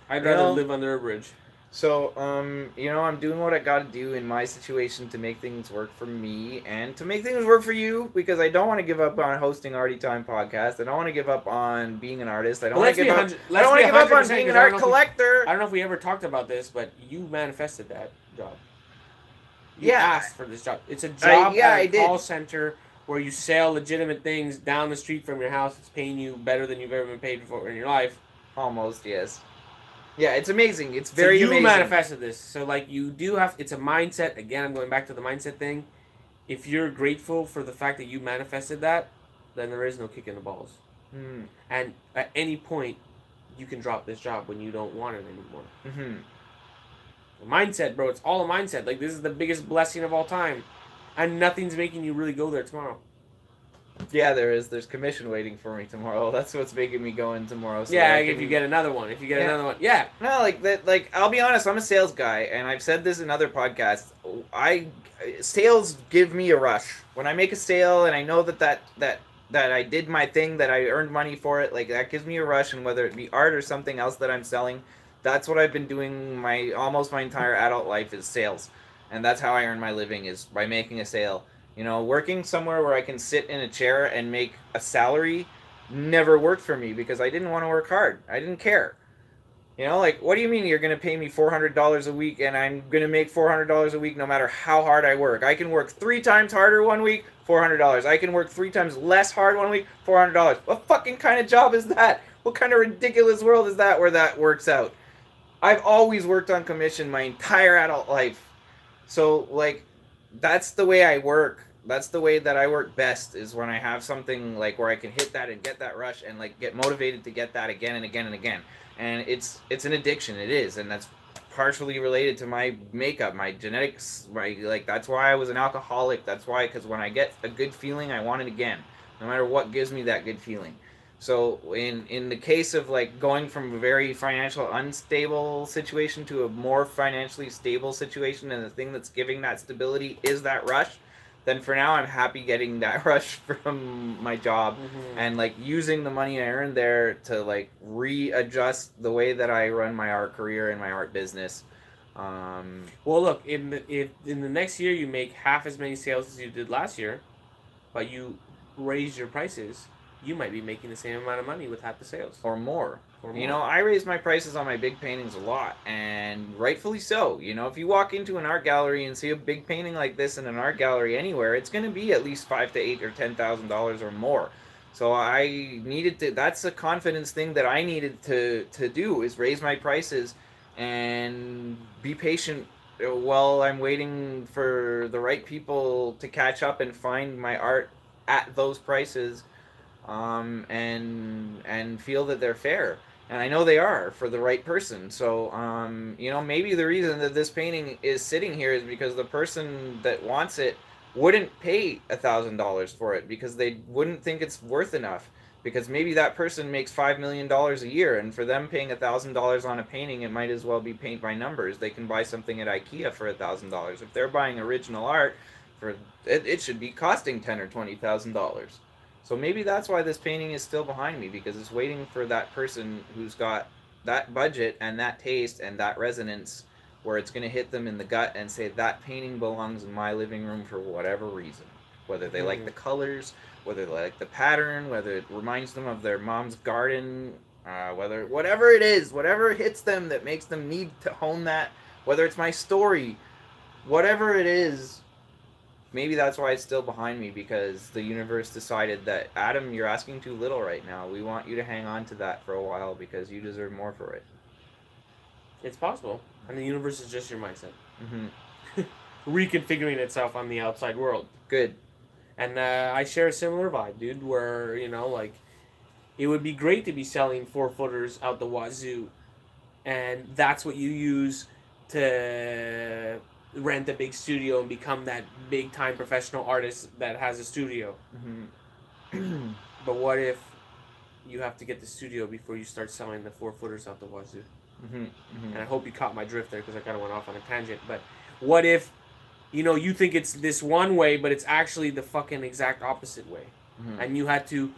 I'd rather live under a bridge. So, I'm doing what I gotta do in my situation to make things work for me and to make things work for you, because I don't want to give up on hosting Arty Time podcast. I don't want to give up on being an artist. I don't want to give up on being an art collector. I don't know if we ever talked about this, but you manifested that job. You asked for this job. It's a job at a call center where you sell legitimate things down the street from your house. It's paying you better than you've ever been paid before in your life. Almost, yes. Yeah, it's amazing. It's very amazing. You manifested this. So, like, you do have... It's a mindset. Again, I'm going back to the mindset thing. If you're grateful for the fact that you manifested that, then there is no kick in the balls. And at any point, you can drop this job when you don't want it anymore. The mindset, bro. It's all a mindset. Like, this is the biggest blessing of all time. And nothing's making you really go there tomorrow. Yeah, there is. There's commission waiting for me tomorrow. That's what's making me go in tomorrow. So Yeah, if you get another one. If you get another one. Yeah. No, like that. Like, I'll be honest. I'm a sales guy, and I've said this in other podcasts. Sales give me a rush when I make a sale, and I know that I did my thing, that I earned money for it. Like, that gives me a rush, and whether it be art or something else that I'm selling, that's what I've been doing almost my entire adult life is sales, and that's how I earn my living, is by making a sale. You know, working somewhere where I can sit in a chair and make a salary never worked for me because I didn't want to work hard. I didn't care. You know, like, what do you mean you're going to pay me $400 a week and I'm going to make $400 a week no matter how hard I work? I can work 3 times harder one week, $400. I can work 3 times less hard one week, $400. What fucking kind of job is that? What kind of ridiculous world is that where that works out? I've always worked on commission my entire adult life. So, like, that's the way I work. That's the way that I work best, is when I have something like where I can hit that and get that rush and like get motivated to get that again and again and again. And it's an addiction. It is, and that's partially related to my makeup, my genetics. That's why I was an alcoholic. That's why, because when I get a good feeling, I want it again, no matter what gives me that good feeling. So in the case of like going from a very financial unstable situation to a more financially stable situation, and the thing that's giving that stability is that rush, then for now I'm happy getting that rush from my job, and like using the money I earned there to like readjust the way that I run my art career and my art business. Well, look, if in the next year you make half as many sales as you did last year, but you raise your prices, you might be making the same amount of money with half the sales. Or more. You know, I raise my prices on my big paintings a lot, and rightfully so. You know, if you walk into an art gallery and see a big painting like this in an art gallery anywhere, it's going to be at least $5,000 to $8,000 or $10,000 or more. So I needed to. That's a confidence thing that I needed to do, is raise my prices and be patient while I'm waiting for the right people to catch up and find my art at those prices, and feel that they're fair. And I know they are for the right person. So, you know, maybe the reason that this painting is sitting here is because the person that wants it wouldn't pay $1,000 for it, because they wouldn't think it's worth enough. Because maybe that person makes $5 million a year, and for them paying $1,000 on a painting, it might as well be paint by numbers. They can buy something at IKEA for $1,000. If they're buying original art, it should be costing $10,000 or $20,000. So maybe that's why this painting is still behind me, because it's waiting for that person who's got that budget and that taste and that resonance, where it's going to hit them in the gut and say, that painting belongs in my living room for whatever reason. Whether they like the colors, whether they like the pattern, whether it reminds them of their mom's garden, whatever it is, whatever hits them that makes them need to hone that, whether it's my story, whatever it is. Maybe that's why it's still behind me, because the universe decided that, Adam, you're asking too little right now. We want you to hang on to that for a while because you deserve more for it. It's possible. And the universe is just your mindset. Reconfiguring itself on the outside world. Good. And I share a similar vibe, dude, where, you know, like, it would be great to be selling 4-footers out the wazoo. And that's what you use to rent a big studio and become that big time professional artist that has a studio. But what if you have to get the studio before you start selling the 4-footers out the wazoo? And I hope you caught my drift there, because I kind of went off on a tangent. But what if, you know, you think it's this one way, but it's actually the fucking exact opposite way, and you had to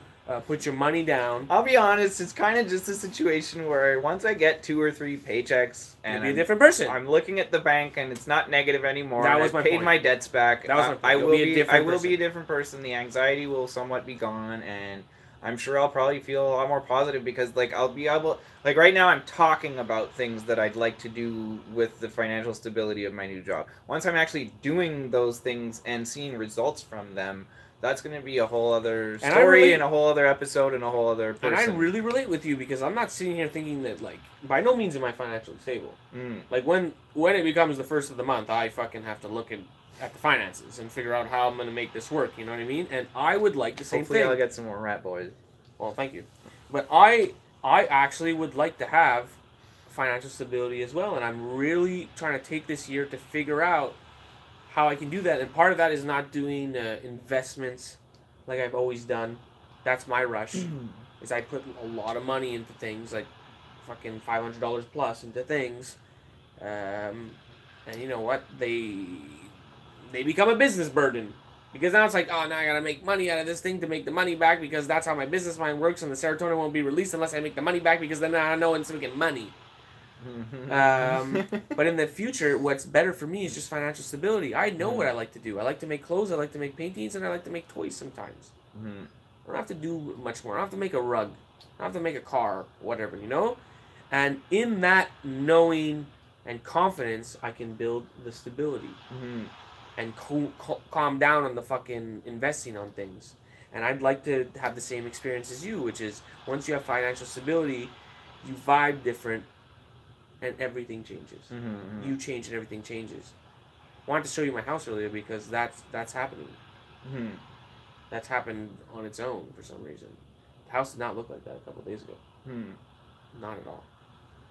put your money down? I'll be honest, it's kind of just a situation where once I get 2 or 3 paychecks, and you'll be a different person. I'm looking at the bank and it's not negative anymore. That was my paid point. my debts back. That was my point. I will be be a different person. The anxiety will somewhat be gone, and I'm sure I'll probably feel a lot more positive, because like I'll be able, like right now I'm talking about things that I'd like to do with the financial stability of my new job. Once I'm actually doing those things and seeing results from them, that's going to be a whole other story and a whole other episode and a whole other person. And I really relate with you, because I'm not sitting here thinking that, like, by no means am I financially stable. Like, when it becomes the first of the month, I fucking have to look at the finances and figure out how I'm going to make this work, you know what I mean? And I would like the same Hopefully thing. I'll get some more rat boys. Well, thank you. But I actually would like to have financial stability as well, and I'm really trying to take this year to figure out how I can do that. And part of that is not doing investments like I've always done. That's my rush. Is I put a lot of money into things, like fucking $500 plus into things, and you know what? They become a business burden. Because now it's like, oh, now I gotta make money out of this thing to make the money back because that's how my business mind works, and the serotonin won't be released unless I make the money back because then I know it's making money. But in the future, what's better for me is just financial stability. I know what I like to do. I like to make clothes, I like to make paintings, and I like to make toys sometimes. I don't have to do much more. I don't have to make a rug. I don't have to make a car, whatever, you know? And in that knowing and confidence, I can build the stability. And calm down on the fucking investing on things. And I'd like to have the same experience as you, which is once you have financial stability, you vibe different and everything changes. You change and everything changes. I wanted to show you my house earlier because that's happening. That's happened on its own for some reason. The house did not look like that a couple of days ago. Not at all.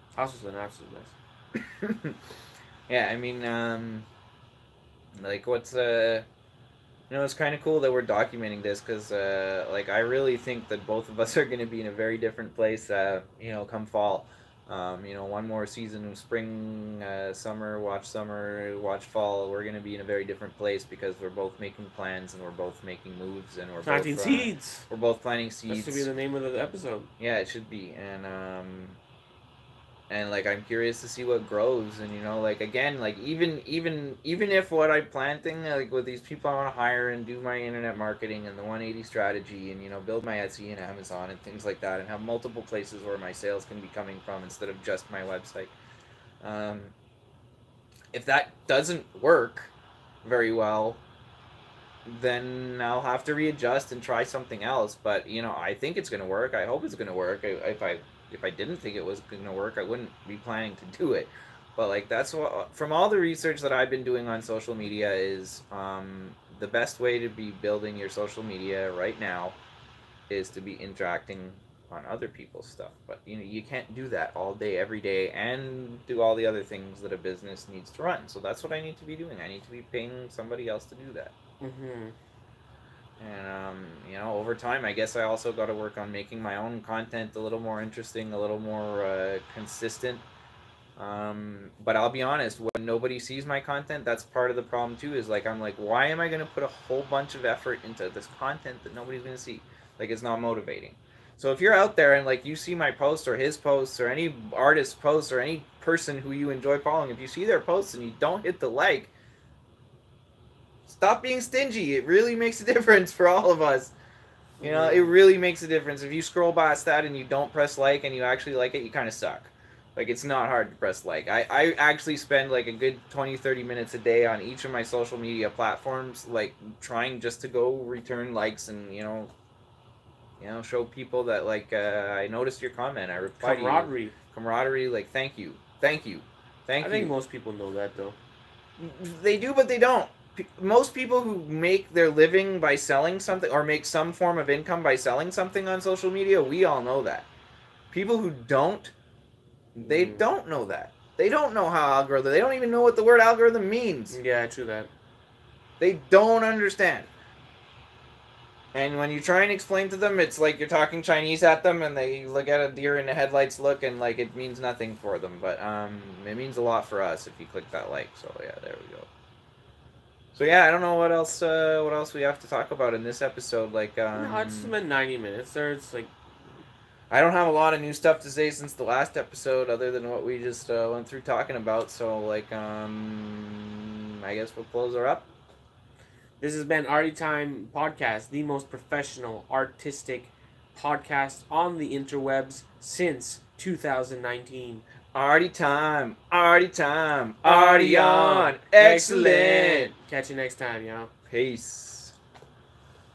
The house was an absolute mess. Yeah, I mean, like, what's, you know, it's kind of cool that we're documenting this, because, like, I really think that both of us are going to be in a very different place, you know, come fall. You know, one more season of spring, summer, watch fall, we're going to be in a very different place because we're both making plans and we're both making moves and we're planting both, seeds. We're both planting seeds. That should be the name of the episode. Yeah, it should be. And like, I'm curious to see what grows, and you know, like, again, like, even if what I'm planting, like, with these people I want to hire and do my internet marketing and the 180 strategy and, you know, build my Etsy and Amazon and things like that and have multiple places where my sales can be coming from instead of just my website. If that doesn't work very well, then I'll have to readjust and try something else. But, you know, I think it's going to work. I hope it's going to work. If I didn't think it was going to work, I wouldn't be planning to do it. But, like, that's what, from all the research that I've been doing on social media, is the best way to be building your social media right now is to be interacting on other people's stuff. But, you know, you can't do that all day, every day, and do all the other things that a business needs to run. So that's what I need to be doing. I need to be paying somebody else to do that. And, you know, over time, I guess I also got to work on making my own content a little more interesting, a little more consistent. But I'll be honest, when nobody sees my content, that's part of the problem too, is like, I'm like, why am I going to put a whole bunch of effort into this content that nobody's going to see? Like, it's not motivating. So if you're out there and, like, you see my posts or his posts or any artist's posts or any person who you enjoy following, if you see their posts and you don't hit the like, stop being stingy. It really makes a difference for all of us. You know, it really makes a difference. If you scroll past that and you don't press like and you actually like it, you kind of suck. Like, it's not hard to press like. I actually spend like a good 20-30 minutes a day on each of my social media platforms, like, trying just to go return likes and, you know, show people that, like, I noticed your comment. I replied to you. Camaraderie. Like, thank you. I think most people know that, though. They do, but they don't. Most people who make their living by selling something or make some form of income by selling something on social media, we all know that. People who don't, they don't know that. They don't know how algorithm, they don't even know what the word algorithm means. Yeah, true that. They don't understand. And when you try and explain to them, it's like you're talking Chinese at them and they look at a deer in the headlights look and, like, it means nothing for them. But it means a lot for us if you click that like. So yeah, there we go. So yeah, I don't know what else we have to talk about in this episode. Like, no, it's been 90 minutes. There's like, I don't have a lot of new stuff to say since the last episode, other than what we just went through talking about. So, like, I guess we'll close her up. This has been Arty Time Podcast, the most professional, artistic podcast on the interwebs since 2019. Arty time, Arty on, excellent. Catch you next time, y'all. Peace.